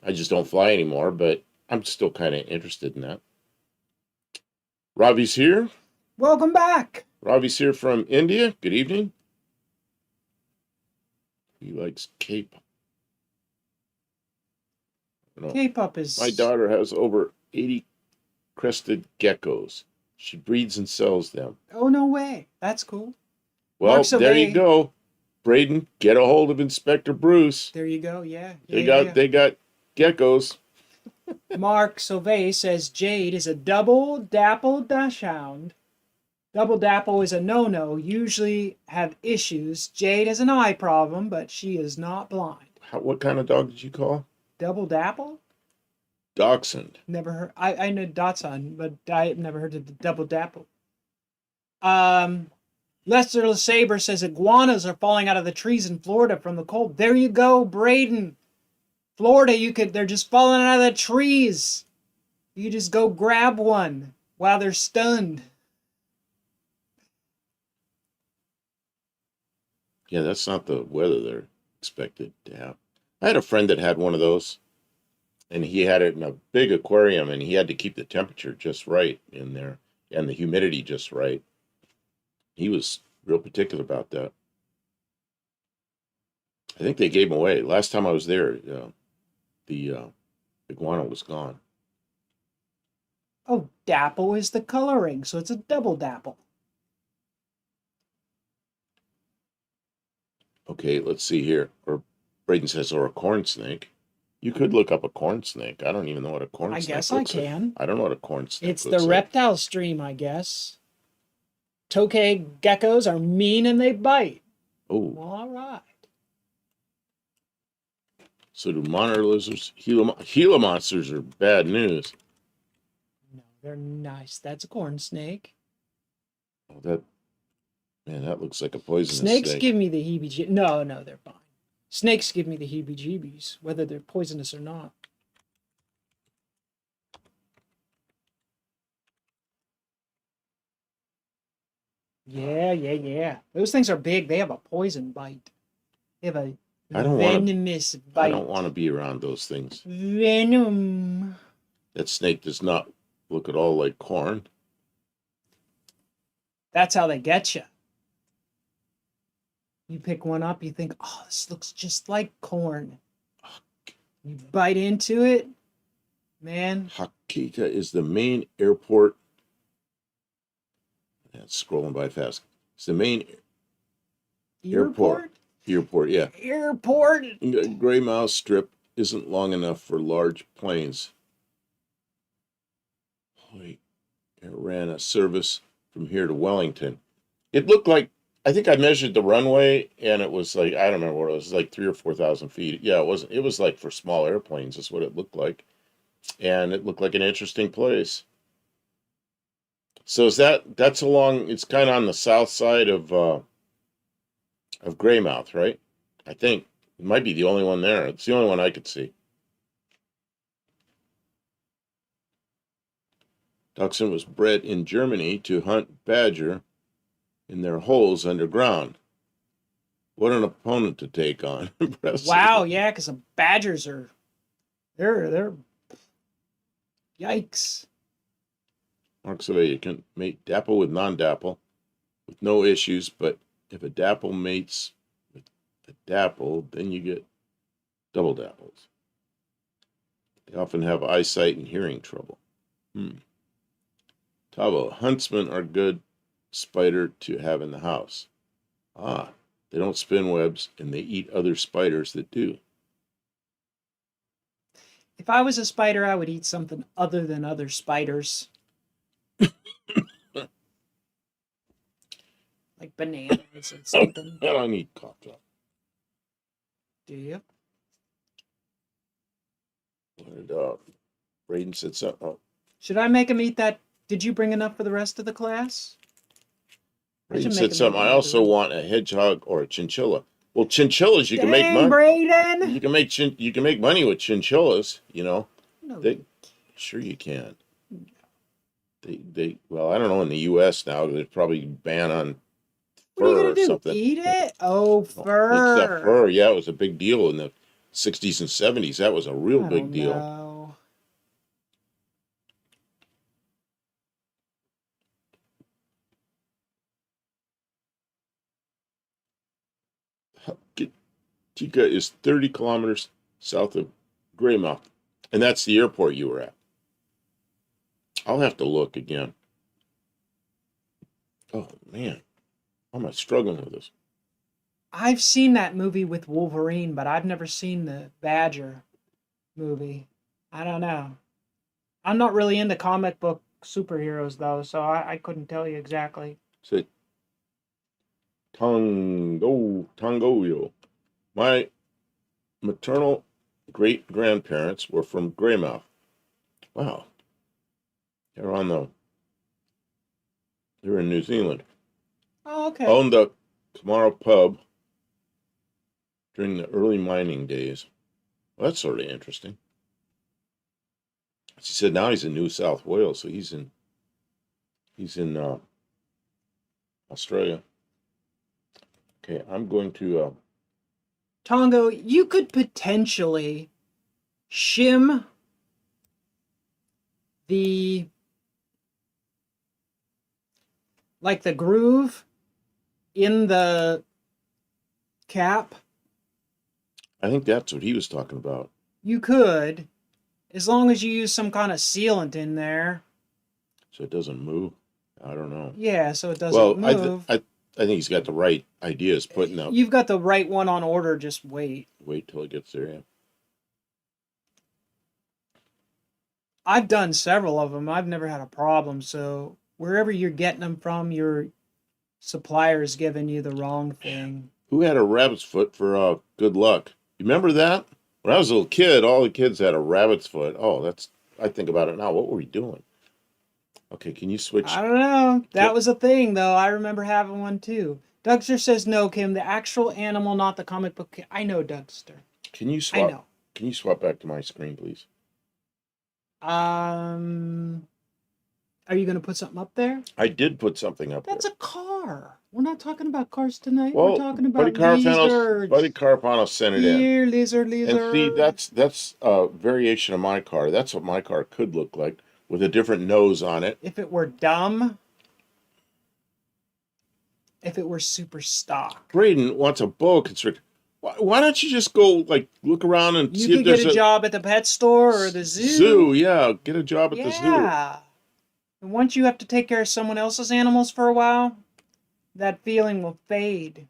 I just don't fly anymore, but I'm still kind of interested in that. Ravi's here. Welcome back. Ravi's here from India. Good evening. He likes K-pop. K-pop is... My daughter has over 80 crested geckos. She breeds and sells them. Oh, no way. That's cool. Well, there you go. Braden, get a hold of Inspector Bruce. There you go, yeah. They got geckos. Mark Sauvé says Jade is a double dapple dachshund. Double dapple is a no-no. Usually have issues. Jade has an eye problem, but she is not blind. What kind of dog did you call? Double dapple? Dachshund. Never heard. I know Dachshund, but I never heard of the double dapple. Lester Saber says iguanas are falling out of the trees in Florida from the cold. There you go, Braden. Florida, they're just falling out of the trees. You just go grab one while they're stunned. Yeah, that's not the weather they're expected to have. I had a friend that had one of those, and he had it in a big aquarium, and he had to keep the temperature just right in there and the humidity just right. He was real particular about that. I think they gave them away. Last time I was there, the iguana was gone. Oh, dapple is the coloring, so it's a double dapple. Okay, let's see here. Or Braden says, or a corn snake. You could look up a corn snake. I don't even know what a corn I snake guess I looks like. can. I don't know what a corn snake It's the looks like. reptile stream, I guess. Tokay geckos are mean and they bite. Oh, All right. so do monitor lizards? Gila monsters are bad news. No, they're nice. That's a corn snake. Oh, that looks like a poisonous Snakes snake. give me the heebie-jeebies. No, they're fine. Snakes give me the heebie-jeebies, whether they're poisonous or not. Yeah. Those things are big. They have a poison bite. They have a I don't want to. venomous bite. I don't want to be around those things. Venom. That snake does not look at all like corn. That's how they get you. You pick one up, you think, oh, this looks just like corn. You bite into it, man. Hakita is the main airport. That's scrolling by fast. It's the main airport. Airport, yeah. Airport. Gray Mouse Strip isn't long enough for large planes. It ran a service from here to Wellington. It looked like, I think I measured the runway, and it was like, I don't remember what it was, like 3,000 or 4,000 feet. Yeah, it was like for small airplanes is what it looked like. And it looked like an interesting place. So that's along, it's kind of on the south side of Greymouth, right? I think it might be the only one there. It's the only one I could see. Dachshund was bred in Germany to hunt badger in their holes underground. What an opponent to take on. Impressive. Wow, yeah, because the badgers are, they're, yikes. Mark Survey, you can mate dapple with non-dapple with no issues, but if a dapple mates with a dapple, then you get double dapples. They often have eyesight and hearing trouble. Tavo, huntsmen are good spider to have in the house. Ah, they don't spin webs and they eat other spiders that do. If I was a spider, I would eat something other than other spiders. Like bananas and something. I don't need cough drop. Do you? What did Braden said something? Oh, Should I make him eat that? Did you bring enough for the rest of the class? Braden said something. I also want a hedgehog or a chinchilla. Well, chinchillas, you can Dang, make money. Braden! You can make money with chinchillas. You know, No, sure you can. Well, I don't know in the U.S. now. There's probably a ban on what are you fur gonna or do? something. Eat it? Oh, fur! It's that fur. Yeah, it was a big deal in the '60s and '70s. That was a real big deal. Know. Tika is 30 kilometers south of Greymouth, and that's the airport you were at. I'll have to look again. Oh man, how am I struggling with this? I've seen that movie with Wolverine, but I've never seen the Badger movie. I don't know. I'm not really into comic book superheroes though, so I couldn't tell you exactly. Say Tongoyo. My maternal great-grandparents were from Greymouth. Wow. They're in New Zealand. Oh, okay. Owned the Kamara pub during the early mining days. Well, that's sort of interesting. She said now he's in New South Wales, so he's in Australia. Okay, I'm going to. Tongo, you could potentially shim the groove in the cap. I think that's what he was talking about. You could, as long as you use some kind of sealant in there. So it doesn't move. I don't know. Yeah, so it doesn't move. I think he's got the right ideas putting up. You've got the right one on order. Just wait. Wait till it gets there. Yeah. I've done several of them. I've never had a problem. So wherever you're getting them from, your supplier is giving you the wrong thing. Who had a rabbit's foot for good luck? You remember that? When I was a little kid, all the kids had a rabbit's foot. Oh, I think about it now. What were we doing? Okay, can you switch? I don't know. That was a thing, though. I remember having one, too. Dougster says, no, Kim, the actual animal, not the comic book. I know, Dougster. Can you swap? I know. Can you swap back to my screen, please? Are you going to put something up there? I did put something up That's there. a car. We're not talking about cars tonight. Well, We're talking about Buddy Carfano sent it in. Here, lizard. And see, that's a variation of my car. That's what my car could look like, with a different nose on it. If it were dumb, if it were super stock. Braden wants a boa constrictor. Why don't you just go, look around and see if there's You could get a job at the pet store or the zoo. Zoo, yeah. Get a job at the zoo. Yeah. And once you have to take care of someone else's animals for a while, that feeling will fade.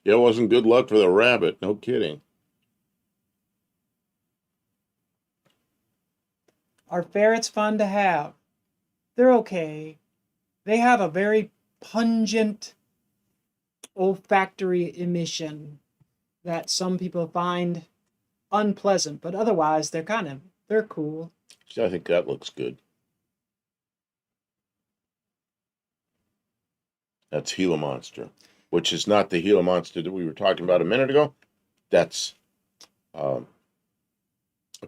Yeah, it wasn't good luck for the rabbit. No kidding. Are ferrets fun to have? They're okay. They have a very pungent olfactory emission that some people find unpleasant, but otherwise they're cool. I think that looks good. That's Gila Monster, which is not the Gila Monster that we were talking about a minute ago. That's a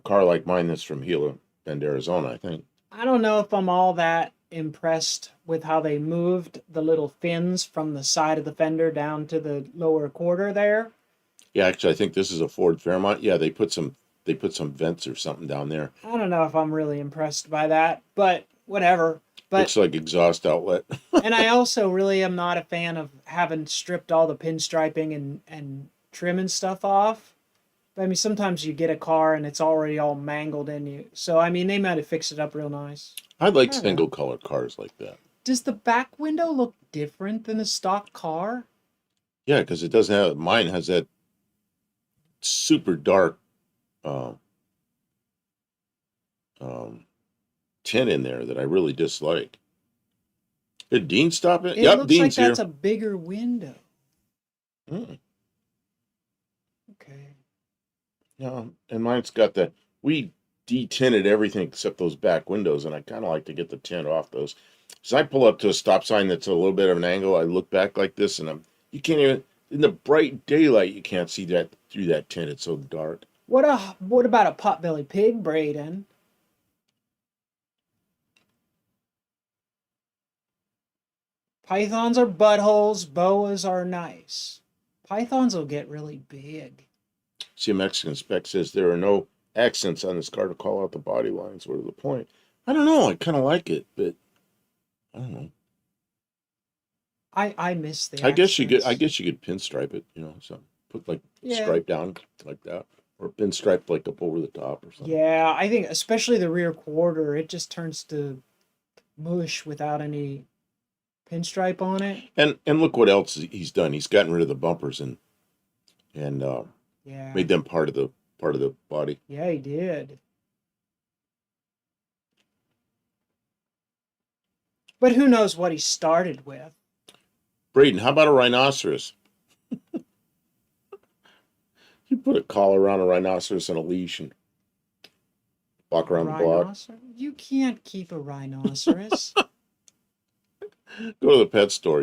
car like mine that's from Gila Bend, Arizona, I think. I don't know if I'm all that impressed with how they moved the little fins from the side of the fender down to the lower quarter there. Yeah, actually, I think this is a Ford Fairmont. Yeah, they put some vents or something down there. I don't know if I'm really impressed by that, but whatever. But looks like exhaust outlet. And I also really am not a fan of having stripped all the pinstriping and trim and stuff off. But I mean, sometimes you get a car and it's already all mangled in you. So, I mean, they might have fixed it up real nice. I like single color cars like that. Does the back window look different than a stock car? Yeah, because it doesn't have, mine has that super dark tint in there that I really dislike. Did Dean stop it? It Yep, looks Dean's like that's here. a bigger window. Mm. Okay. Yeah, and mine's got that. We de-tinted everything except those back windows, and I kind of like to get the tint off those. So I pull up to a stop sign that's a little bit of an angle. I look back like this, and you can't even, in the bright daylight, you can't see that through that tint. It's so dark. What about a potbelly pig, Braden? Pythons are buttholes, boas are nice. Pythons will get really big. See, a Mexican spec says there are no accents on this car to call out the body lines. What are the point? I don't know. I kind of like it, but I don't know. I miss the I guess you accents. could pinstripe it, so put stripe down like that, or pinstripe up over the top or something. Yeah, I think especially the rear quarter, it just turns to mush without any pinstripe on it. And look what else he's done. He's gotten rid of the bumpers and Yeah. made them part of the body. Yeah, he did. But who knows what he started with? Braden, how about a rhinoceros? You put a collar around a rhinoceros and a leash and walk around the block. You can't keep a rhinoceros. Go to the pet store,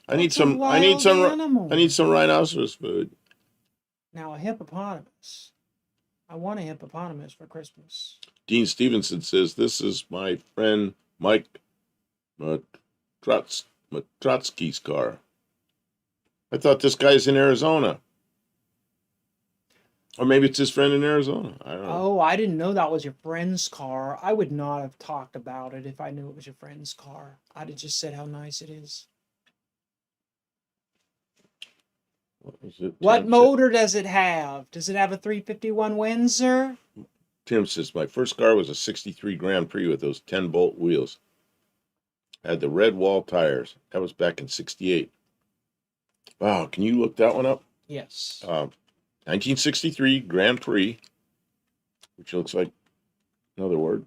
I need some animal. rhinoceros food. Now a hippopotamus. I want a hippopotamus for Christmas. Dean Stevenson says, this is my friend Mike Matrotsky's car. I thought this guy's in Arizona. Or maybe it's his friend in Arizona. I don't know. Oh, I didn't know that was your friend's car. I would not have talked about it if I knew it was your friend's car. I'd have just said how nice it is. What was it? What Tim motor does it have? Does it have a 351 Windsor? Tim says, my first car was a 63 Grand Prix with those 10-bolt wheels. Had the red wall tires. That was back in 68. Wow, can you look that one up? Yes. 1963 Grand Prix, which looks like another word.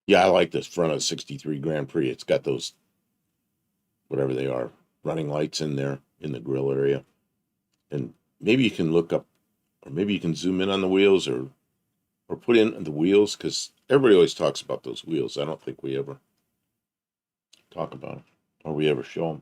Yeah, I like this front of 63 Grand Prix. It's got those, whatever they are, running lights in there in the grill area. And maybe you can look up, or maybe you can zoom in on the wheels or put in the wheels, because everybody always talks about those wheels. I don't think we ever talk about them or we ever show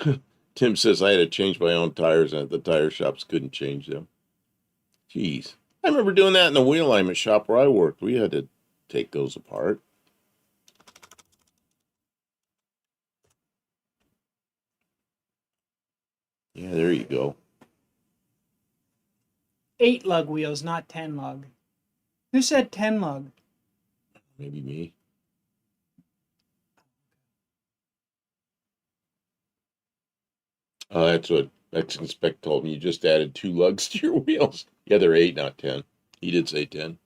them. Tim says, I had to change my own tires and the tire shops couldn't change them. Jeez. I remember doing that in the wheel alignment shop where I worked. We had to take those apart. Yeah, there you go. 8 lug wheels, not 10 lug. Who said 10 lug? Maybe me. That's what Mexican Spec told me. You just added 2 lugs to your wheels. Yeah, they're 8, not 10. He did say 10.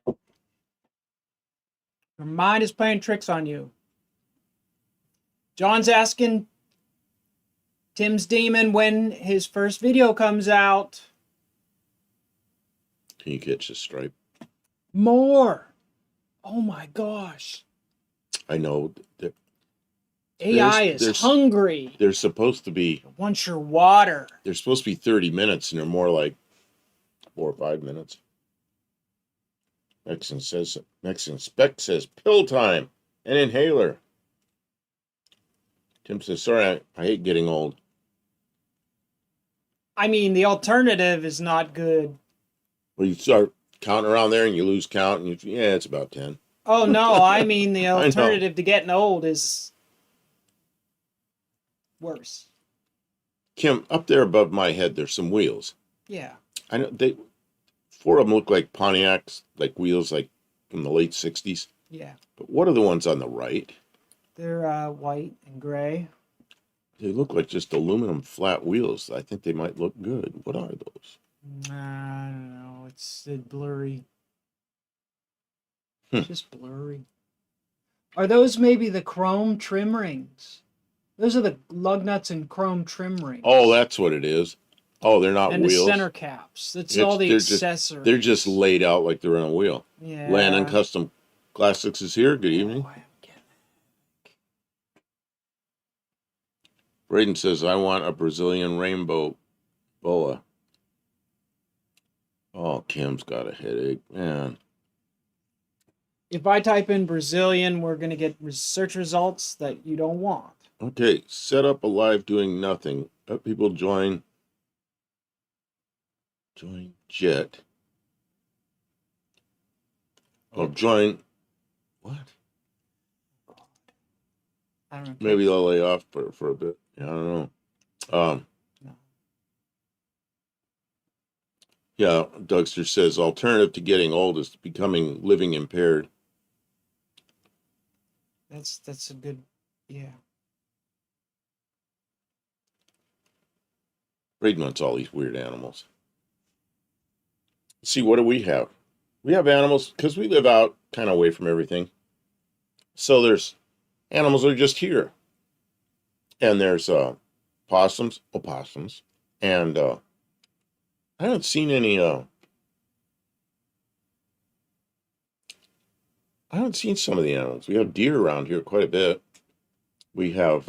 Your mind is playing tricks on you. John's asking Tim's Demon when his first video comes out. Can you catch the stripe? More. Oh my gosh. I know. AI is hungry. They're supposed to be. It wants your water. They're supposed to be 30 minutes, and they're more like 4 or 5 minutes. Mexican Spec says, pill time, an inhaler. Tim says, sorry, I hate getting old. I mean, the alternative is not good. Well, you start counting around there and you lose count, and yeah, it's about 10. Oh, no, I mean, the alternative to getting old is worse. Kim, up there above my head, there's some wheels. Yeah. I know 4 of them look like Pontiacs, like wheels like from the late 60s. Yeah. But what are the ones on the right? They're white and gray. They look like just aluminum flat wheels. I think they might look good. What are those? I don't know. It's blurry. Hmm. It's just blurry. Are those maybe the chrome trim rings? Those are the lug nuts and chrome trim rings. Oh, that's what it is. Oh, they're not and wheels. And the center caps. That's all the accessories. They're just laid out like they're on a wheel. Yeah. Landon Custom Classics is here. Good evening. Oh, Braden says, I want a Brazilian rainbow boa. Oh, Kim's got a headache, man. If I type in Brazilian, we're going to get search results that you don't want. Okay, set up a live doing nothing. Let people join Jet. Or join, what? I don't know. Maybe they'll lay off for a bit. Yeah, I don't know. No. Yeah, Dougster says, alternative to getting old is becoming living impaired. That's a good, yeah. Braden wants all these weird animals. See, what do we have? We have animals, because we live out kind of away from everything. So there's animals that are just here. And there's opossums, and I haven't seen any I haven't seen some of the animals. We have deer around here quite a bit. We have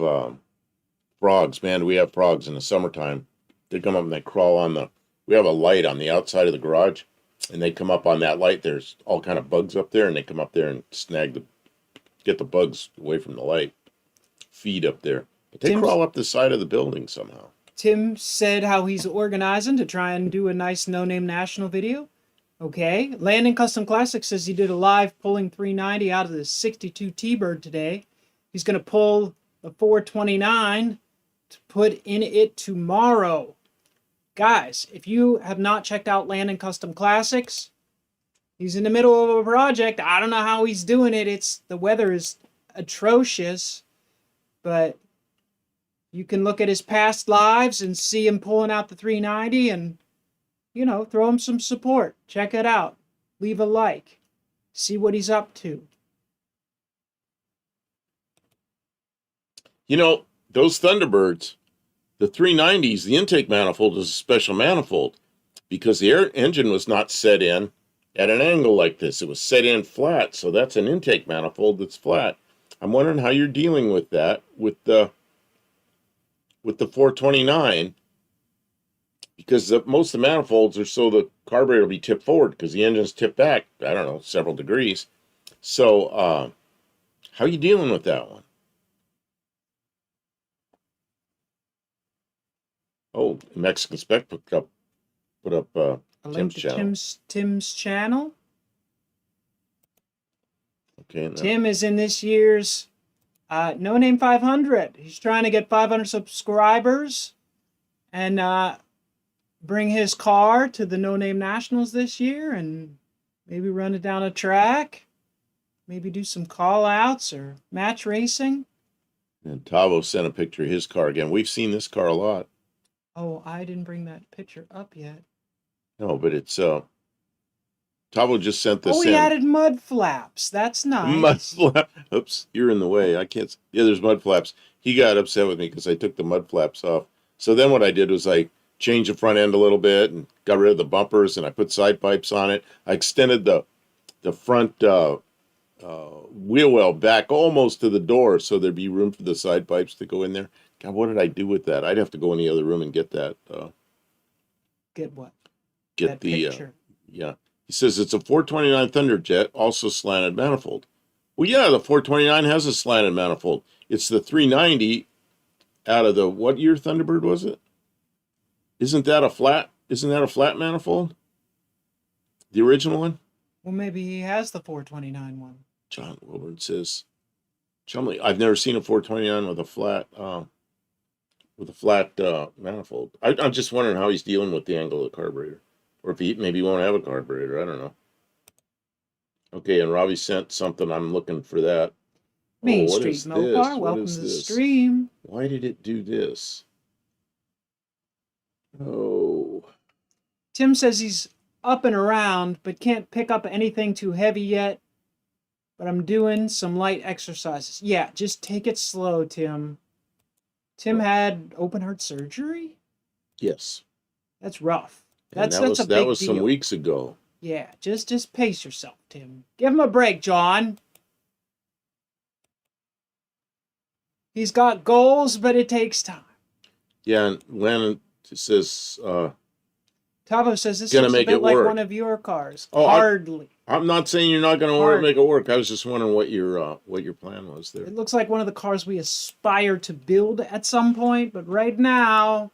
frogs. Man, we have frogs in the summertime. They come up and they crawl on the. We have a light on the outside of the garage, and they come up on that light. There's all kind of bugs up there, and they come up there and get the bugs away from the light. Feed up there, but they crawl up the side of the building somehow. Tim said how he's organizing to try and do a nice No Name National video. Okay. Landon Custom Classic says he did a live pulling 390 out of the 62 T-Bird today. He's going to pull the 429 to put in it tomorrow. Guys, if you have not checked out Landon Custom Classics, he's in the middle of a project. I don't know how he's doing it. The weather is atrocious, but you can look at his past lives and see him pulling out the 390 and, you know, throw him some support. Check it out. Leave a like. See what he's up to. You know, those Thunderbirds, the 390s, the intake manifold is a special manifold because the air engine was not set in at an angle like this. It was set in flat, so that's an intake manifold that's flat. I'm wondering how you're dealing with that with the 429, because most of the manifolds are so the carburetor will be tipped forward because the engine's tipped back, I don't know, several degrees. So how are you dealing with that one? Oh, Mexican Spec put up A link Tim's to channel. Tim's channel. Okay. No. Tim is in this year's No Name 500. He's trying to get 500 subscribers and bring his car to the No Name Nationals this year and maybe run it down a track. Maybe do some call outs or match racing. And Tavo sent a picture of his car again. We've seen this car a lot. Oh, I didn't bring that picture up yet. No, but it's Tavo just sent this Oh, in. he added mud flaps. That's nice. Mud flap. Oops, you're in the way. I can't. Yeah, there's mud flaps. He got upset with me because I took the mud flaps off. So then what I did was I changed the front end a little bit and got rid of the bumpers, and I put side pipes on it. I extended the front wheel well back almost to the door so there'd be room for the side pipes to go in there. God, what did I do with that? I'd have to go in the other room and get that. Get what? Get that the picture. yeah. He says it's a 429 Thunderjet, also slanted manifold. Well, yeah, the 429 has a slanted manifold. It's the 390 out of the what year Thunderbird was it? Isn't that a flat manifold? The original one? Well, maybe he has the 429 one. John Wilburn says, Chumley, I've never seen a 429 with a flat manifold. I'm just wondering how he's dealing with the angle of the carburetor. Or if he maybe won't have a carburetor. I don't know. Okay, and Robbie sent something. I'm looking for that. Main what Street is Mopar, this? welcome What is to the this? stream. Why did it do this? Oh. Tim says he's up and around, but can't pick up anything too heavy yet. But I'm doing some light exercises. Yeah, just take it slow, Tim. Tim had open heart surgery? Yes. That's rough. And That's a big that was deal. some weeks ago. Yeah, just pace yourself, Tim. Give him a break, John. He's got goals, but it takes time. Yeah, and Lennon says Tavo says this Gonna looks a make bit it like work. one of your cars. Oh, Hardly. I'm not saying you're not going to Hard. make it work. I was just wondering what your plan was there. It looks like one of the cars we aspire to build at some point, but right now,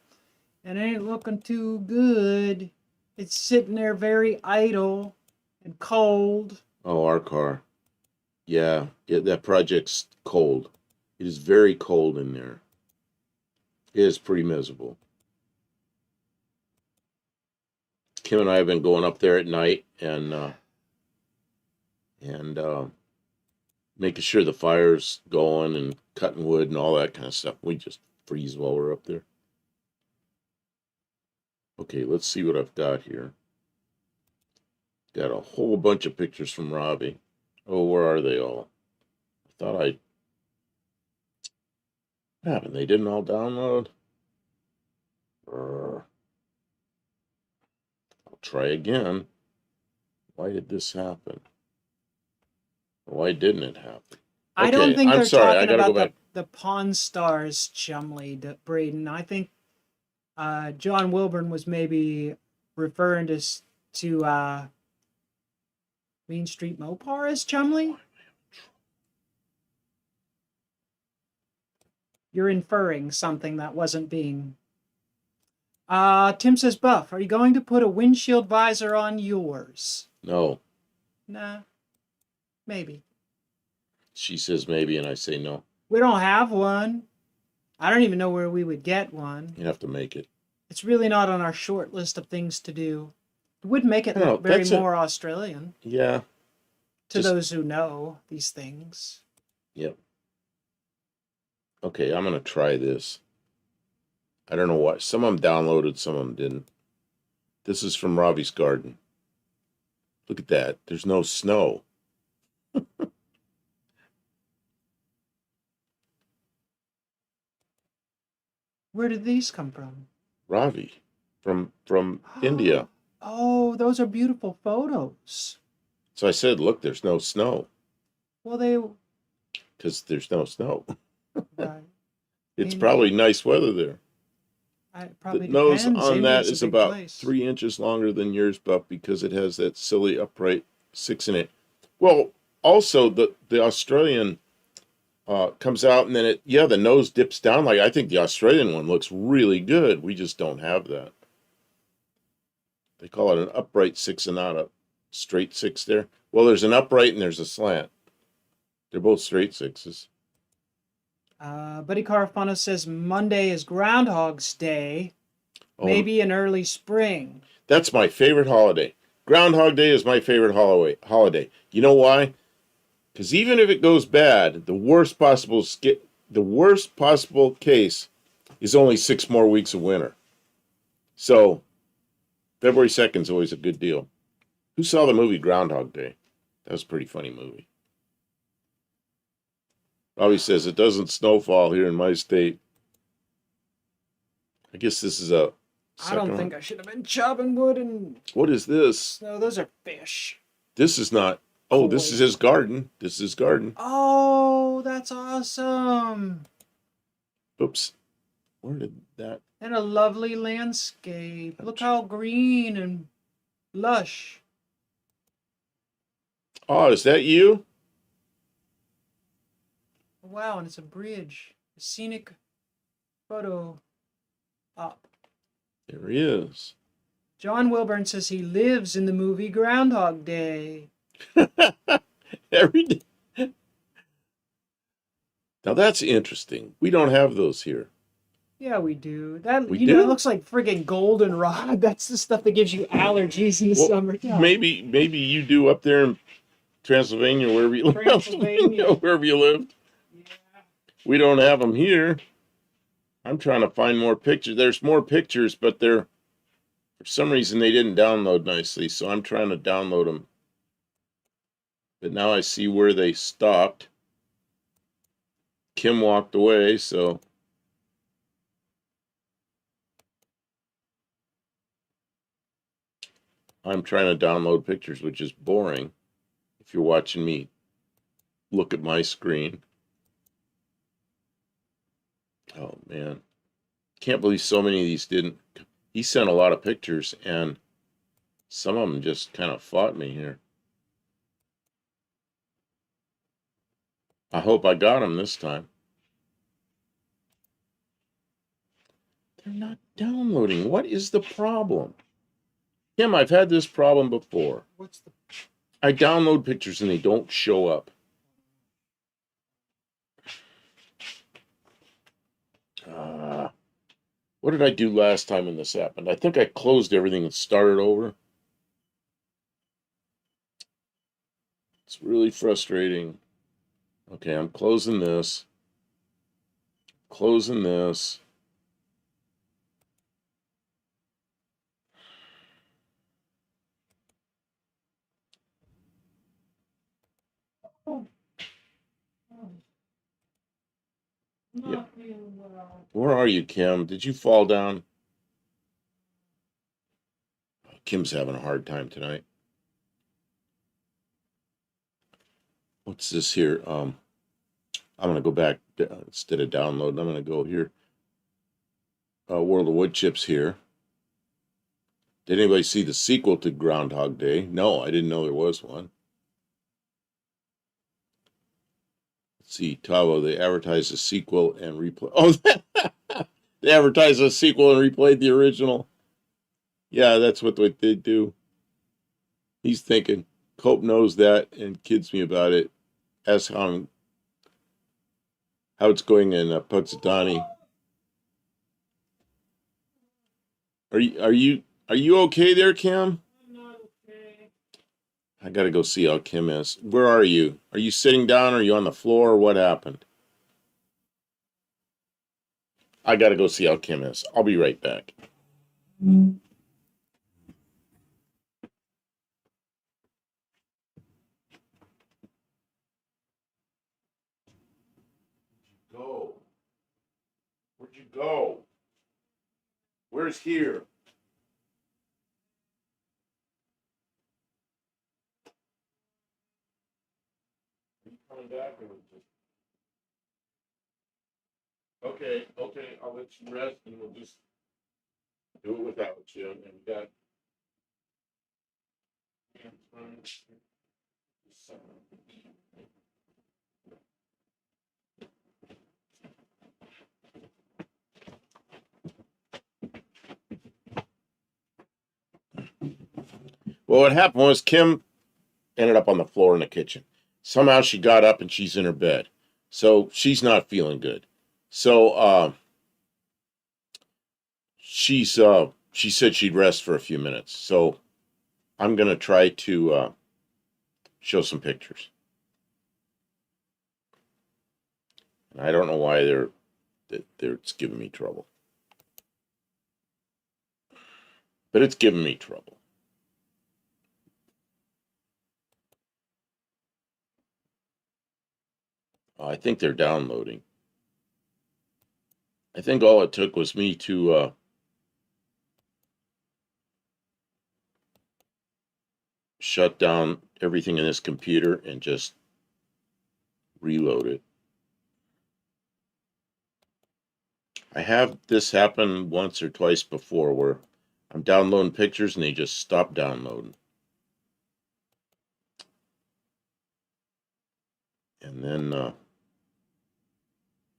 it ain't looking too good. It's sitting there very idle and cold. Oh, our car. Yeah, that project's cold. It is very cold in there. It is pretty miserable. Kim and I have been going up there at night and making sure the fire's going and cutting wood and all that kind of stuff. We just freeze while we're up there. Okay, let's see what I've got here. Got a whole bunch of pictures from Robbie. Oh, where are they all? I thought what happened? They didn't all download? I'll try again. Why did this happen? Why didn't it happen? I don't Okay, think I'm they're sorry. I talking gotta go about back. the Pawn Stars, Chumley, Braden. I think John Wilburn was maybe referring to Main Street Mopar as Chumley. You're inferring something that wasn't being. Tim says, Buff, are you going to put a windshield visor on yours? No. Nah, maybe. She says maybe, and I say no. We don't have one. I don't even know where we would get one. You have to make it. It's really not on our short list of things to do. It would make it look very more Australian. Yeah. To those who know these things. Yep. Okay, I'm going to try this. I don't know why. Some of them downloaded, some of them didn't. This is from Ravi's garden. Look at that. There's no snow. Where did these come from? Ravi from India. Oh, those are beautiful photos. So I said, look, there's no snow. Well, because there's no snow. Right. It's probably nice weather there. Probably the nose depends. on that India's is a big about place. 3 inches longer than yours, Buff, because it has that silly upright 6 in it. Well, also the Australian comes out and then the nose dips down. Like I think the Australian one looks really good. We just don't have that. They call it an upright 6 and not a straight 6 there. Well, there's an upright and there's a slant. They're both straight 6s. Buddy Carafano says Monday is Groundhog's Day. Maybe in early spring. That's my favorite holiday. Groundhog Day is my favorite holiday. You know why? Because even if it goes bad, the worst possible case is only 6 more weeks of winter. So February 2nd is always a good deal. Who saw the movie Groundhog Day? That was a pretty funny movie. Robbie says it doesn't snowfall here in my state. I guess this is a I don't think I should have been chopping wood and. What is this? No, those are fish. This is not. Oh, this is his garden. This is his garden. Oh, that's awesome. Oops. Where did that? And a lovely landscape. Look how green and lush. Oh, is that you? Wow, and it's a bridge. A scenic photo op. There he is. John Wilburn says he lives in the movie Groundhog Day. Every day. Now that's interesting. We don't have those here. Yeah, we do. That we you do? know, it looks like friggin' goldenrod. That's the stuff that gives you allergies in the summertime. Maybe you do up there in Transylvania, wherever you live. Wherever you lived. Yeah. We don't have them here. I'm trying to find more pictures. There's more pictures, but for some reason they didn't download nicely, so I'm trying to download them. But now I see where they stopped. Kim walked away, so I'm trying to download pictures, which is boring if you're watching me look at my screen. Oh, man. Can't believe so many of these didn't. He sent a lot of pictures, and some of them just kind of fought me here. I hope I got them this time. They're not downloading. What is the problem? Kim, I've had this problem before. What's the... I download pictures and they don't show up. What did I do last time when this happened? I think I closed everything and started over. It's really frustrating. Okay, I'm closing this. Closing this. Yeah. Where are you, Kim? Did you fall down? Kim's having a hard time tonight. what's this here? I'm gonna go back instead of downloading. I'm gonna go here. World of Wood Chips here. Did anybody see the sequel to Groundhog Day? No, I didn't know there was one. Let's see, Tavo, they advertised a sequel and replay. Oh, they advertised a sequel and replayed the original. Yeah, that's what they do. He's thinking. Cope knows that and kids me about it. Asks how it's going in Punxsutawney. Are you okay there, Kim? I'm not okay. I gotta go see how Kim is. Where are you? Are you sitting down? Or are you on the floor? Or what happened? I gotta go see how Kim is. I'll be right back. Go. Where'd you go? Where's here? Are you coming back or just... Okay, I'll let you rest and we'll just do it without you. And we got well, what happened was Kim ended up on the floor in the kitchen. Somehow she got up and she's in her bed. So she's not feeling good. So she said she'd rest for a few minutes. So I'm gonna try to show some pictures. And I don't know why it's giving me trouble. But it's giving me trouble. I think they're downloading. I think all it took was me to shut down everything in this computer and just reload it. I have this happen once or twice before where I'm downloading pictures and they just stop downloading. And then, oh,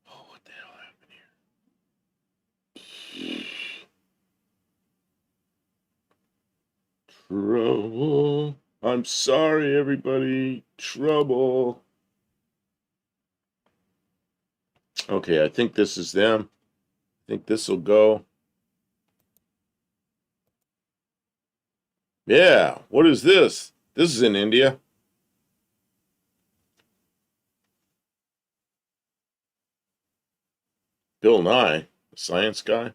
what the hell happened here? Trouble. I'm sorry, everybody. Trouble. Okay, I think this is them. I think this will go. Yeah, what is this? This is in India. Bill Nye, the science guy.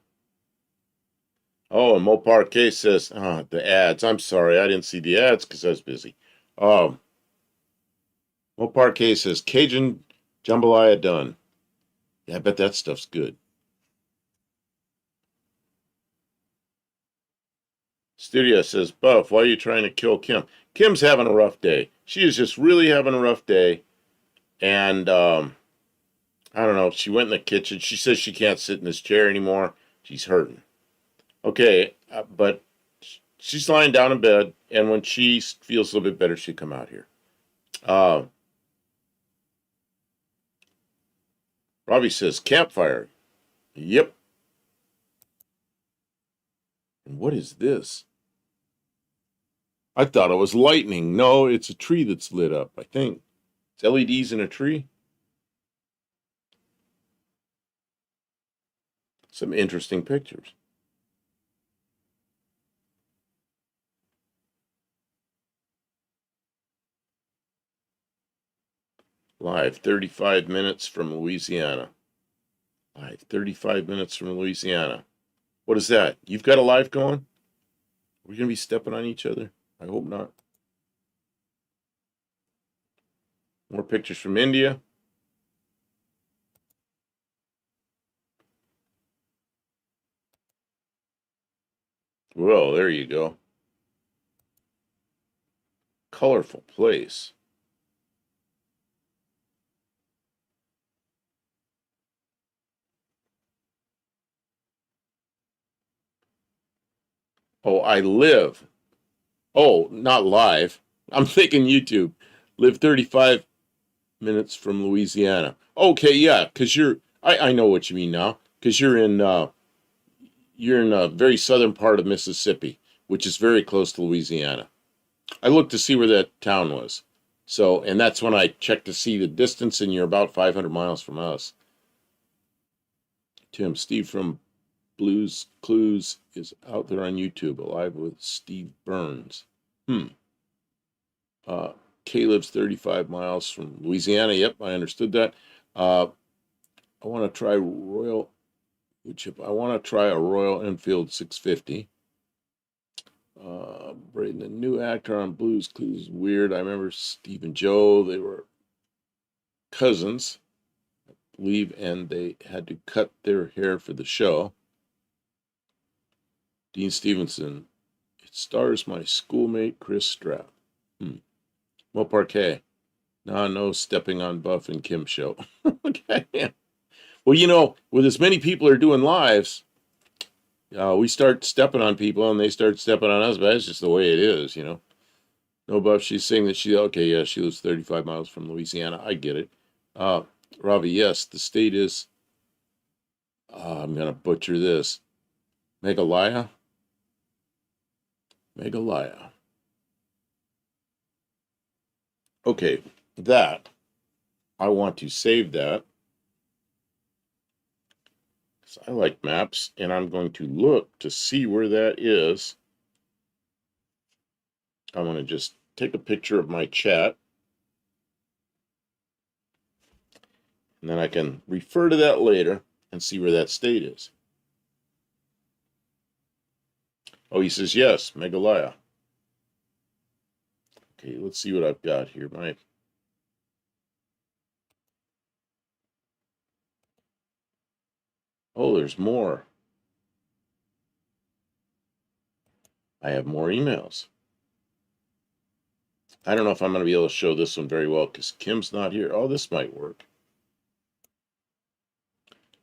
Oh, and Mopar K says, the ads. I'm sorry, I didn't see the ads because I was busy. Mopar K says, Cajun jambalaya done. Yeah, I bet that stuff's good. Studio says, Buff, why are you trying to kill Kim? Kim's having a rough day. She is just really having a rough day. And I don't know. She went in the kitchen. She says she can't sit in this chair anymore. She's hurting. Okay, but she's lying down in bed, and when she feels a little bit better, she'll come out here. Robbie says, campfire. Yep. And what is this? I thought it was lightning. No, it's a tree that's lit up, I think. It's LEDs in a tree. Some interesting pictures. Live, 35 minutes from Louisiana. Live, 35 minutes from Louisiana. What is that? You've got a live going? Are we going to be stepping on each other? I hope not. More pictures from India. Well, there you go. Colorful place. Oh, I live. Oh, not live. I'm thinking YouTube. Live 35 minutes from Louisiana. Okay, yeah, because I know what you mean now. Because you're in a very southern part of Mississippi, which is very close to Louisiana. I looked to see where that town was. So, and that's when I checked to see the distance, and you're about 500 miles from us. Tim, Steve from Blues Clues is out there on YouTube, alive with Steve Burns. Hmm. Uh, Caleb's 35 miles from Louisiana. Yep, I understood that. I want to try I want to try a Royal Enfield 650. Braden, the new actor on Blues Clues, weird. I remember Steve and Joe. They were cousins, I believe, and they had to cut their hair for the show. Dean Stevenson. It stars my schoolmate Chris Strapp. Mo Parquet. Nah, no stepping on Buff and Kim show. Okay. Well, with as many people are doing lives, we start stepping on people and they start stepping on us, but that's just the way it is. No Buff, she's saying that she lives 35 miles from Louisiana. I get it. Ravi, yes, the state is, I'm going to butcher this. Meghalaya? Meghalaya. Okay, I want to save that. I like maps, and I'm going to look to see where that is. I'm going to just take a picture of my chat, and then I can refer to that later and see where that state is. Oh, he says yes, Meghalaya. Okay, let's see what I've got here. Oh, there's more. I have more emails. I don't know if I'm going to be able to show this one very well because Kim's not here. Oh, this might work.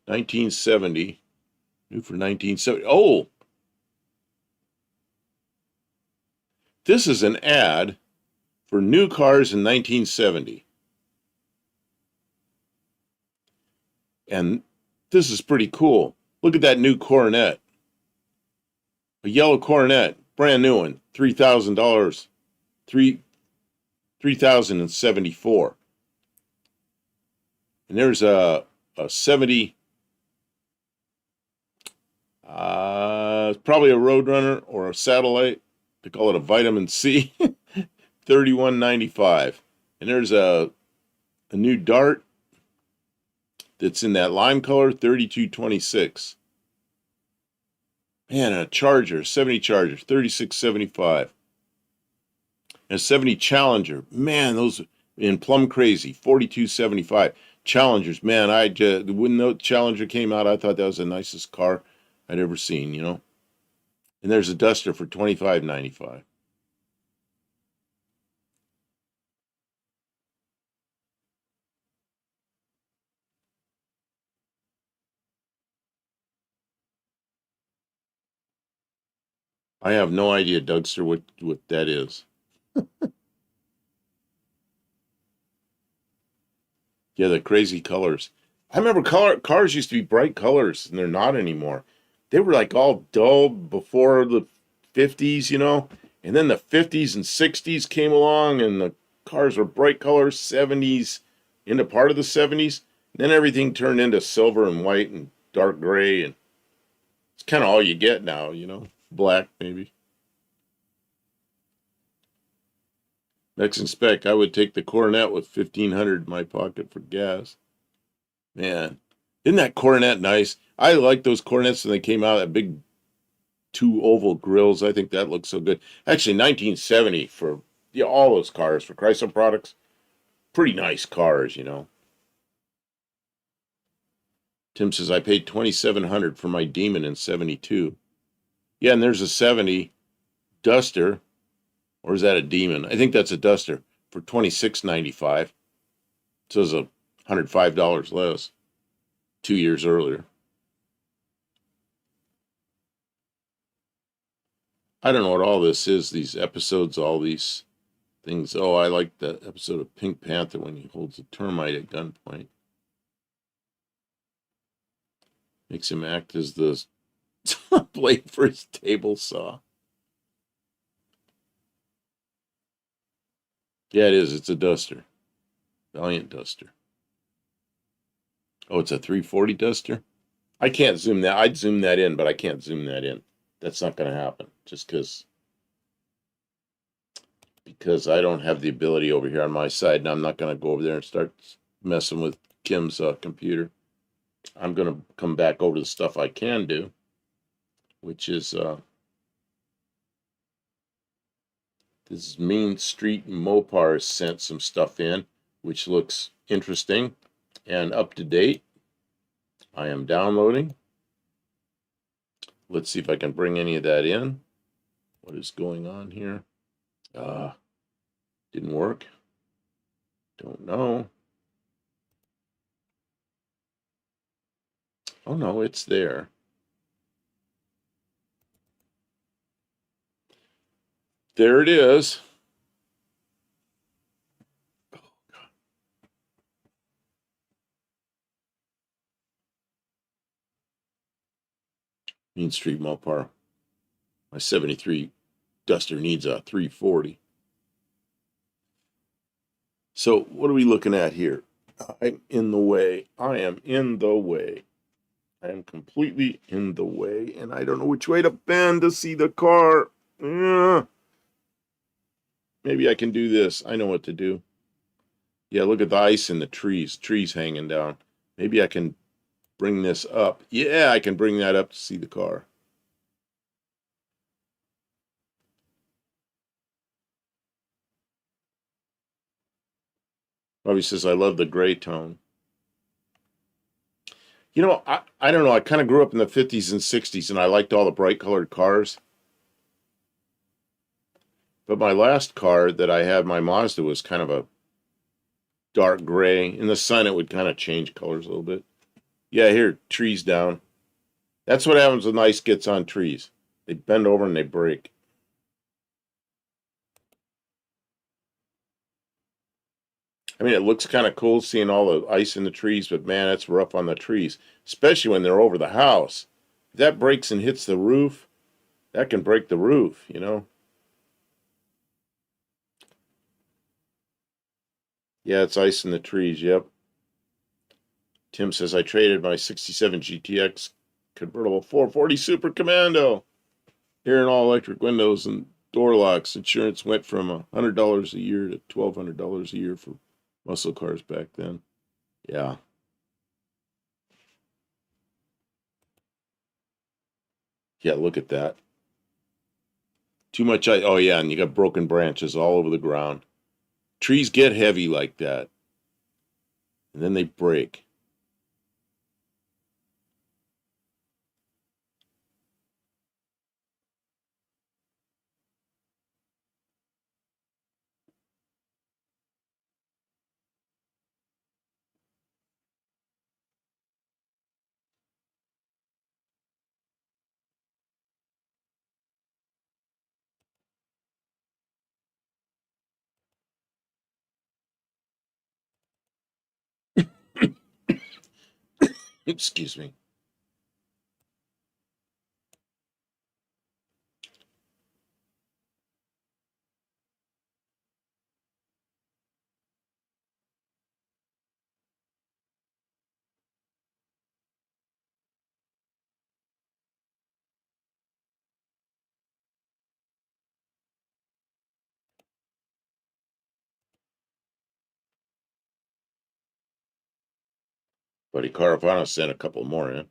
1970. New for 1970. Oh! This is an ad for new cars in 1970. And this is pretty cool. Look at that new Coronet. A yellow Coronet, brand new one, $3,000. 3,074. And there's a 70, probably a Roadrunner or a Satellite. They call it a Vitamin C, 3195. And there's a new Dart that's in that lime color, 3226. Man, a Charger, 70 Charger, 3675. And a 70 Challenger, man, those in Plum Crazy, 4275. Challengers, man, when the Challenger came out, I thought that was the nicest car I'd ever seen. And there's a Duster for $25.95. I have no idea, Dougster, what that is. Yeah, the crazy colors. I remember cars used to be bright colors, and they're not anymore. They were like all dull before the 50s. And then the 50s and 60s came along, and the cars were bright colors, 70s into part of the 70s. And then everything turned into silver and white and dark gray, and it's kind of all you get now. Black, maybe. Mexican spec, I would take the Coronet with 1,500 in my pocket for gas. Man, isn't that Coronet nice? I like those Coronets when they came out, that big two oval grills. I think that looks so good. Actually, 1970 for all those cars for Chrysler products, pretty nice cars. Tim says I paid 2,700 for my Demon in 72. Yeah, and there's a 70 Duster, or is that a Demon? I think that's a Duster for $26.95. So it's $105 less. 2 years earlier. I don't know what all this is, these episodes, all these things. Oh, I like the episode of Pink Panther when he holds a termite at gunpoint. Makes him act as the blade for his table saw. Yeah, it is. It's a Duster. Valiant Duster. Oh, it's a 340 Duster? I can't zoom that. I'd zoom that in, but I can't zoom that in. That's not going to happen. Just because I don't have the ability over here on my side, and I'm not going to go over there and start messing with Kim's computer. I'm going to come back over to the stuff I can do, which is this Main Street Mopar sent some stuff in, which looks interesting and up to date. I am downloading. Let's see if I can bring any of that in. What is going on here? Didn't work. Don't know. Oh no, it's there. There it is. Main Street Mopar. My 73 Duster needs a 340. So what are we looking at here? I'm in the way. I am in the way. I am completely in the way, and I don't know which way to bend to see the car. Maybe I can do this. I know what to do. Yeah, look at the ice in the trees. Trees hanging down. Maybe I can bring this up. Yeah, I can bring that up to see the car. Bobby says, I love the gray tone. You know, I don't know. I kind of grew up in the 50s and 60s, and I liked all the bright colored cars. But my last car that I had, my Mazda, was kind of a dark gray. In the sun, it would kind of change colors a little bit. Yeah, here, trees down. That's what happens when ice gets on trees. They bend over and they break. I mean, it looks kind of cool seeing all the ice in the trees, but man, it's rough on the trees, especially when they're over the house. If that breaks and hits the roof, that can break the roof, you know? Yeah, it's ice in the trees, yep. Tim says, I traded my 67 GTX convertible 440 Super Commando. Here in all electric windows and door locks. Insurance went from $100 a year to $1,200 a year for muscle cars back then. Yeah. Yeah, look at that. Too much ice. Oh, yeah, and you got broken branches all over the ground. Trees get heavy like that, and then they break. Excuse me. Buddy Caravana sent a couple more in.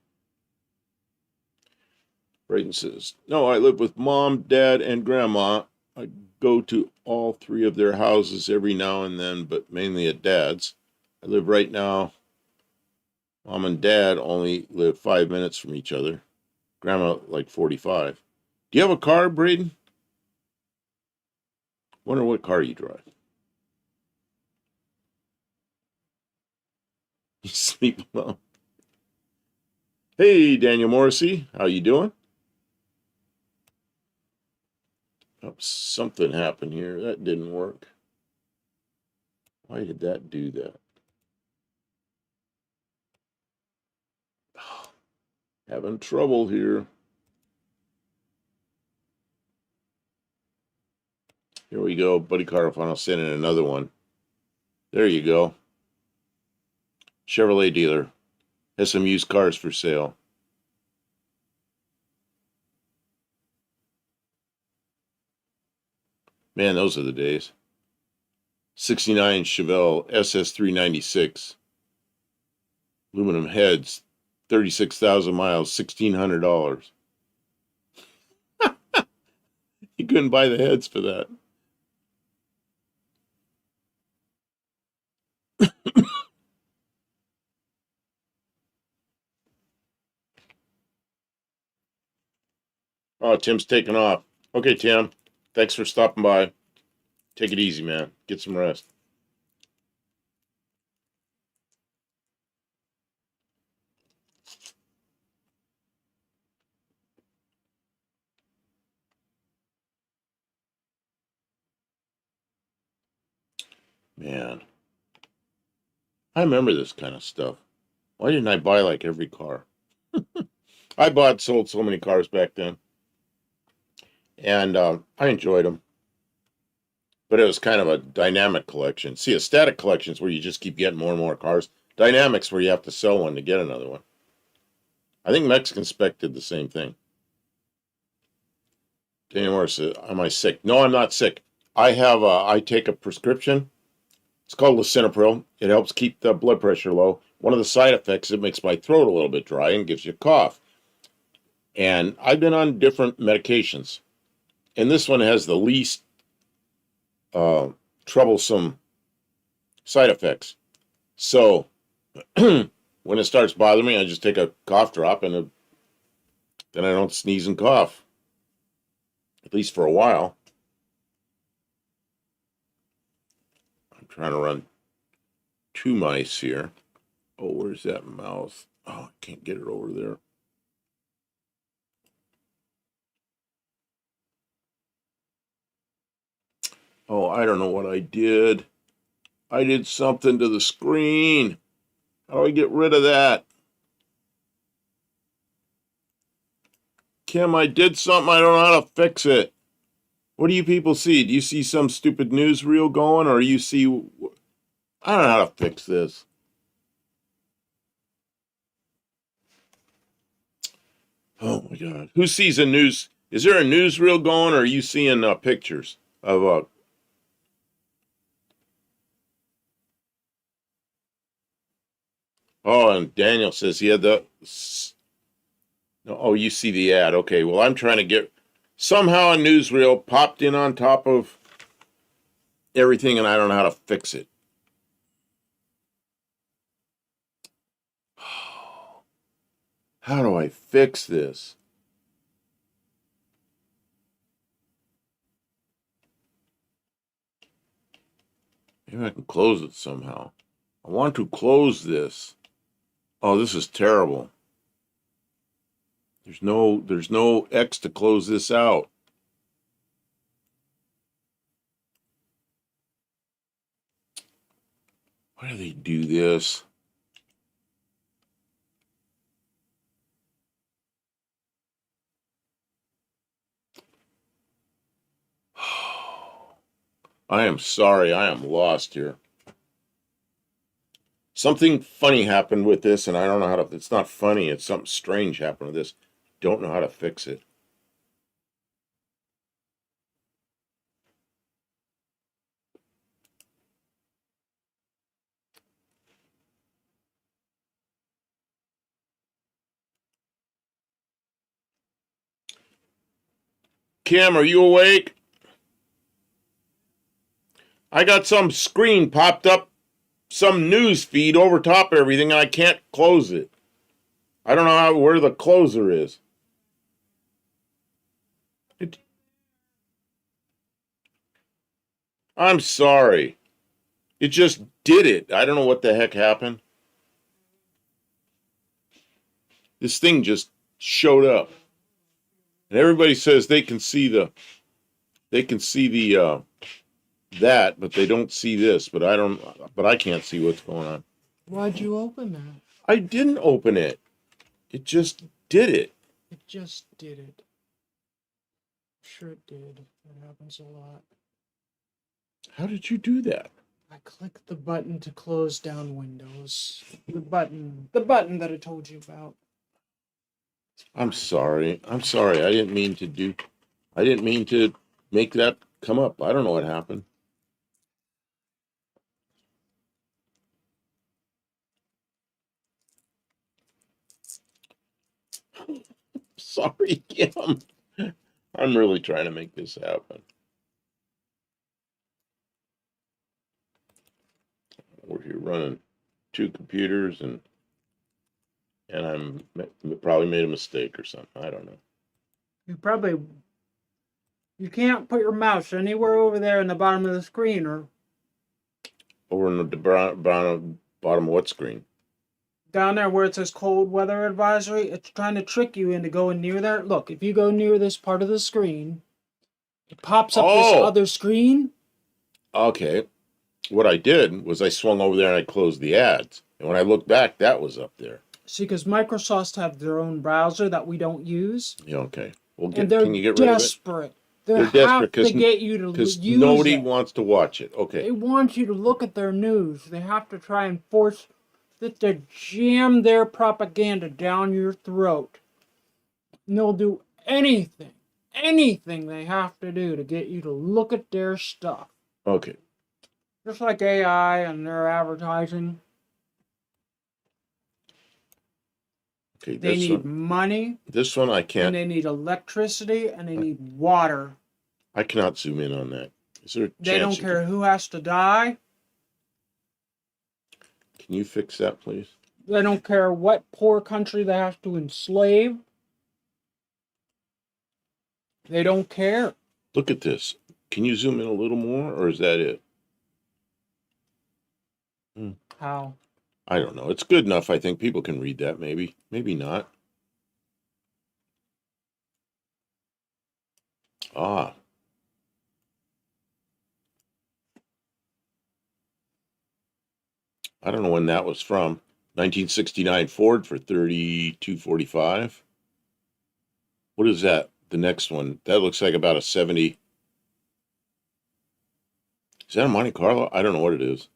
Braden says, no, I live with mom, dad, and grandma. I go to all three of their houses every now and then, but mainly at dad's. I live right now. Mom and dad only live 5 minutes from each other. Grandma, like 45. Do you have a car, Braden? Wonder what car you drive. You sleep alone. Hey, Daniel Morrissey. How you doing? Oh, something happened here. That didn't work. Why did that do that? Oh, having trouble here. Here we go. Buddy Carafano sent in another one. There you go. Chevrolet dealer has some used cars for sale. Man, those are the days. 69 Chevelle SS396. Aluminum heads. 36,000 miles. $1,600. You couldn't buy the heads for that. Oh, Tim's taking off. Okay, Tim. Thanks for stopping by. Take it easy, man. Get some rest. Man, I remember this kind of stuff. Why didn't I buy like every car? I bought, sold so many cars back then. And I enjoyed them. But it was kind of a dynamic collection. See, a static collection is where you just keep getting more and more cars. Dynamics where you have to sell one to get another one. I think Mexican Spec did the same thing. Daniel Morris said, am I sick? No, I'm not sick. I take a prescription. It's called lisinopril. It helps keep the blood pressure low. One of the side effects, it makes my throat a little bit dry and gives you a cough. And I've been on different medications. And this one has the least troublesome side effects. So when it starts bothering me, I just take a cough drop and then I don't sneeze and cough. At least for a while. I'm trying to run 2 mice here. Oh, where's that mouse? Oh, I can't get it over there. Oh, I don't know what I did. I did something to the screen. How do I get rid of that? Kim, I did something. I don't know how to fix it. What do you people see? Do you see some stupid newsreel going, or you see... I don't know how to fix this. Oh, my God. Who sees a news... Is there a newsreel going, or are you seeing pictures of... Oh, and Daniel says he had the... Oh, you see the ad. Okay, well, I'm trying to get... Somehow a newsreel popped in on top of everything, and I don't know how to fix it. How do I fix this? Maybe I can close it somehow. I want to close this. Oh, this is terrible. There's no X to close this out. Why do they do this? I am sorry. I am lost here. Something funny happened with this, and I don't know how to... It's not funny. It's something strange happened with this. Don't know how to fix it. Kim, are you awake? I got some screen popped up, some news feed over top of everything, and I can't close it. I don't know where the closer is. I'm sorry. It just did it. I don't know what the heck happened. This thing just showed up. And everybody says they can see the they can see the that, but they don't see this. But I can't see what's going on. Why'd you open that? I didn't open it. It just did it. It just did it. Sure it did. It happens a lot. How did you do that? I clicked the button to close down Windows. The button that I told you about. I'm sorry. I'm sorry. I didn't mean to make that come up. I don't know what happened. Sorry, Kim. I'm really trying to make this happen. We're here running 2 computers and I'm probably made a mistake or something. I don't know. You can't put your mouse anywhere over there in the bottom of the screen, or Over in the bottom of what screen? down there where it says cold weather advisory. It's trying to trick you into going near there. Look, if you go near this part of the screen, it pops up this other screen. Okay. What I did was I swung over there and I closed the ads. And when I looked back, that was up there. See, because Microsoft have their own browser that we don't use. Yeah, okay. Well, And they're can you get rid of it? desperate. They're desperate to get you to because use nobody it. wants to watch it. Okay. They want you to look at their news. They have to try and force that to jam their propaganda down your throat. And they'll do anything they have to do to get you to look at their stuff. Okay. Just like AI and their advertising. Okay. They need money. This one I can't. And they need electricity and they need water. I cannot zoom in on that. Is there a chance? They don't care who has to die. Can you fix that, please? They don't care what poor country they have to enslave. They don't care. Look at this. Can you zoom in a little more, or is that it? How? I don't know. It's good enough. I think people can read that, maybe. Maybe not. Ah. I don't know when that was from. 1969 Ford for $32.45. What is that? The next one. That looks like about a 70. Is that a Monte Carlo? I don't know what it is.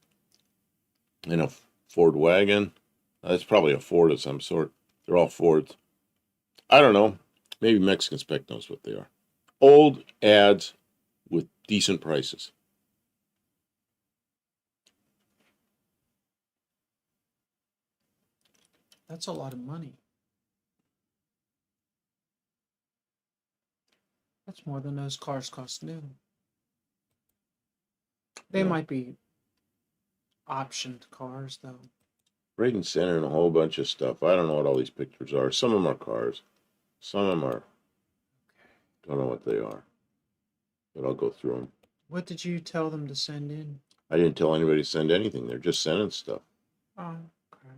And a Ford wagon. That's probably a Ford of some sort. They're all Fords. I don't know. Maybe Mexican Spec knows what they are. Old ads with decent prices. That's a lot of money. That's more than those cars cost new. They might be optioned cars, though. Braden Center and a whole bunch of stuff. I don't know what all these pictures are. Some of them are cars. Some of them are. Don't know what they are. But I'll go through them. What did you tell them to send in? I didn't tell anybody to send anything. They're just sending stuff. Oh, okay.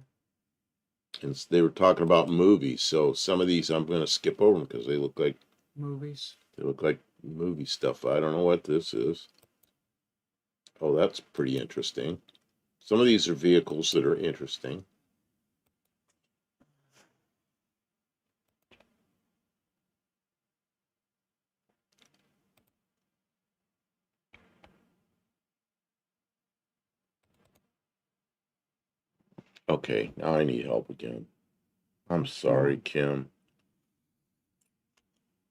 And they were talking about movies. So some of these I'm going to skip over them because they look like movies. They look like movie stuff. I don't know what this is. Oh, that's pretty interesting. Some of these are vehicles that are interesting. Okay, now I need help again. I'm sorry, Kim.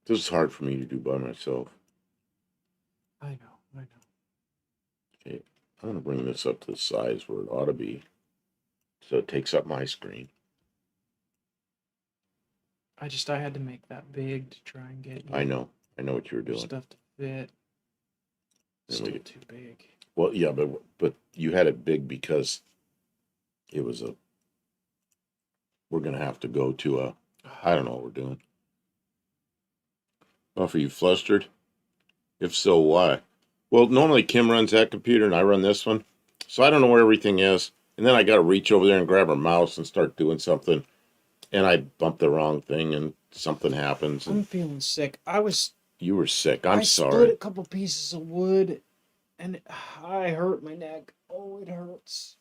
This is hard for me to do by myself. I know. Okay, I'm going to bring this up to the size where it ought to be. So it takes up my screen. I had to make that big to try and get I know what you were doing. Stuff to fit. Still too big. Well, yeah, but you had it big because it was we're going to have to go to I don't know what we're doing. Oh, are you flustered? If so, why? Well, normally Kim runs that computer and I run this one. So I don't know where everything is. And then I got to reach over there and grab her mouse and start doing something. And I bumped the wrong thing and something happens. I'm feeling sick. You were sick. I I'm split sorry. a couple pieces of wood, and I hurt my neck. Oh, it hurts.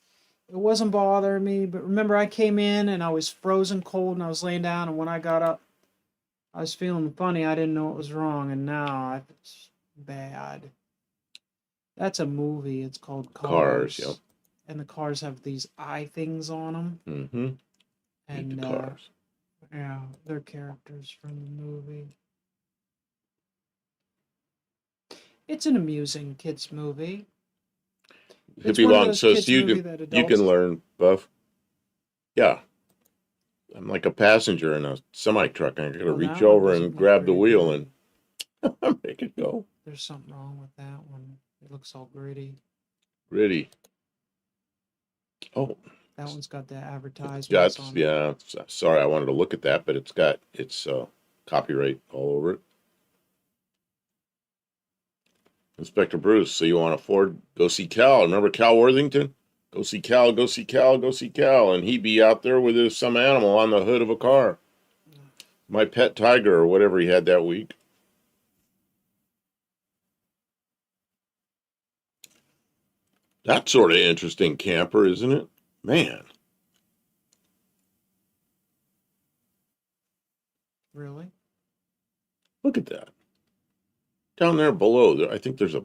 It wasn't bothering me, but remember I came in and I was frozen cold and I was laying down, and when I got up, I was feeling funny. I didn't know what was wrong, and now it's bad. That's a movie. It's called Cars, Cars. yep. And the cars have these eye things on them. Mm-hmm. Eat And the cars. yeah, they're characters from the movie. It's an amusing kids movie. It's Hippie one of Long those says kids you movie can that you adults. can learn, Buff. Yeah. I'm like a passenger in a semi truck, and I gotta Oh, reach that one over doesn't and look grab the very wheel good. and make it go. There's something wrong with that one. It looks all gritty. Ready. Oh, That one's got the it's advertisements got, on it. yeah. Sorry, I wanted to look at that, but it's got its copyright all over it. Inspector Bruce, so you want a Ford? Go see Cal. Remember Cal Worthington? Go see Cal, go see Cal, go see Cal. And he'd be out there with some animal on the hood of a car. My pet tiger or whatever he had that week. That's sort of interesting camper, isn't it? Man, Really? look at that. Down there below, I think there's a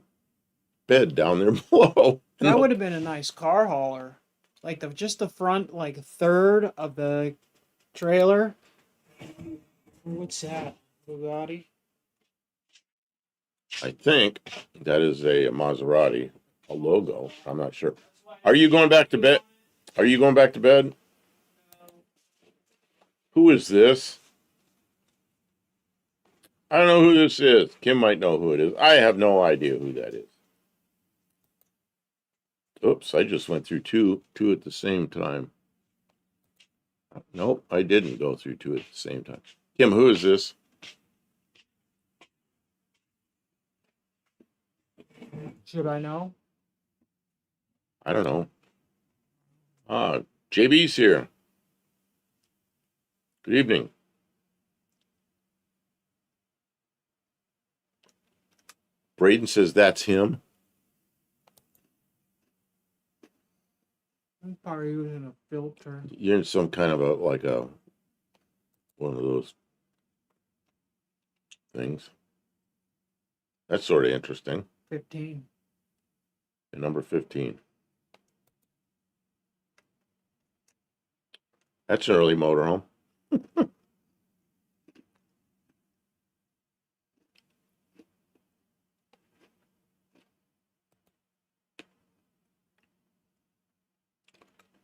bed down there below. That would have been a nice car hauler. Like just the front, like third of the trailer. What's that? Bugatti? I think that is a Maserati, a logo. I'm not sure. Are you going back to bed? Are you going back to bed? Who is this? I don't know who this is. Kim might know who it is. I have no idea who that is. Oops, I just went through two at the same time. Nope, I didn't go through two at the same time. Kim, who is this? Should I know? I don't know. Ah, JB's here. Good evening. Braden says that's him. I'm probably using a filter. You're in some kind of one of those things. That's sort of interesting. 15. And number 15. That's an early motorhome.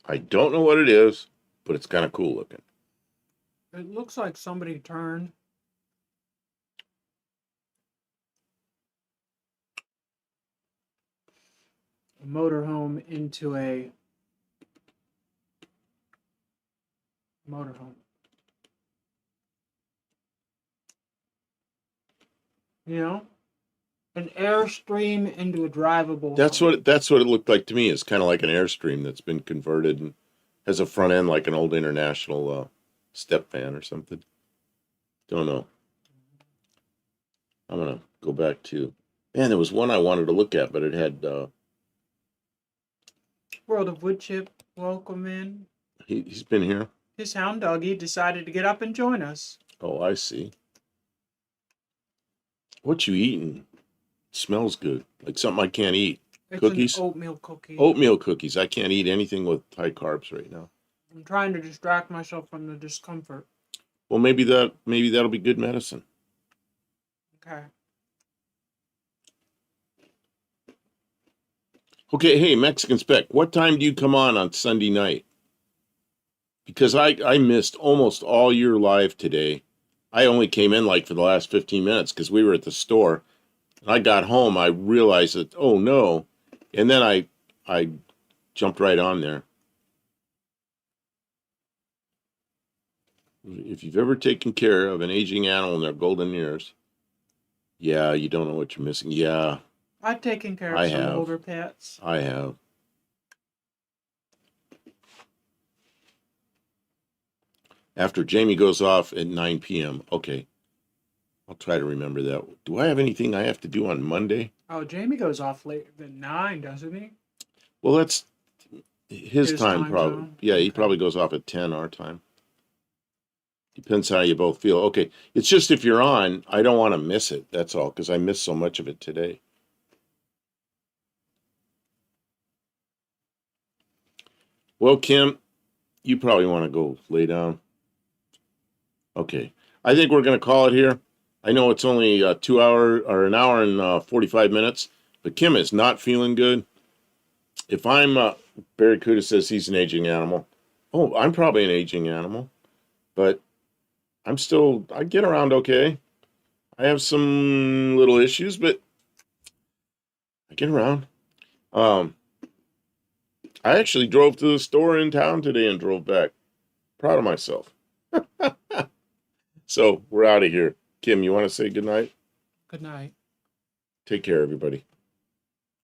I don't know what it is, but it's kind of cool looking. It looks like somebody turned a motorhome into a motorhome. You know? An Airstream into a drivable That's home. what it looked like to me. It's kind of like an Airstream that's been converted and has a front end like an old International step van or something. Don't know. I'm gonna go back to. Man, there was one I wanted to look at, but it had. World of Woodchip, welcome in. He's been here. His hound doggy decided to get up and join us. Oh, I see. What you eating? Smells good, like something I can't eat. It's Cookies? an oatmeal cookie. Oatmeal cookies. I can't eat anything with high carbs right now. I'm trying to distract myself from the discomfort. Well, maybe that'll be good medicine. Okay. Okay, hey, Mexican Spec, what time do you come on Sunday night? Because I missed almost all your live today. I only came in like for the last 15 minutes because we were at the store. And I got home, I realized that, oh no. And then I jumped right on there. If you've ever taken care of an aging animal in their golden years, yeah, you don't know what you're missing. Yeah, I've taken care of I some have. older pets. I have. After Jamie goes off at 9 p.m. Okay. I'll try to remember that. Do I have anything I have to do on Monday? Oh, Jamie goes off late than 9, doesn't he? Well, that's his time time probably. zone? Yeah, he Okay. probably goes off at 10 our time. Depends how you both feel. Okay, it's just if you're on, I don't want to miss it. That's all, because I missed so much of it today. Well, Kim, you probably want to go lay down. Okay, I think we're going to call it here. I know it's only 2 hour or an hour and 45 minutes, but Kim is not feeling good. If I'm, Barracuda says he's an aging animal. Oh, I'm probably an aging animal, but I get around okay. I have some little issues, but I get around. Um, I actually drove to the store in town today and drove back. Proud of myself. So we're out of here. Kim, you want to say goodnight? Good night. Take care, everybody.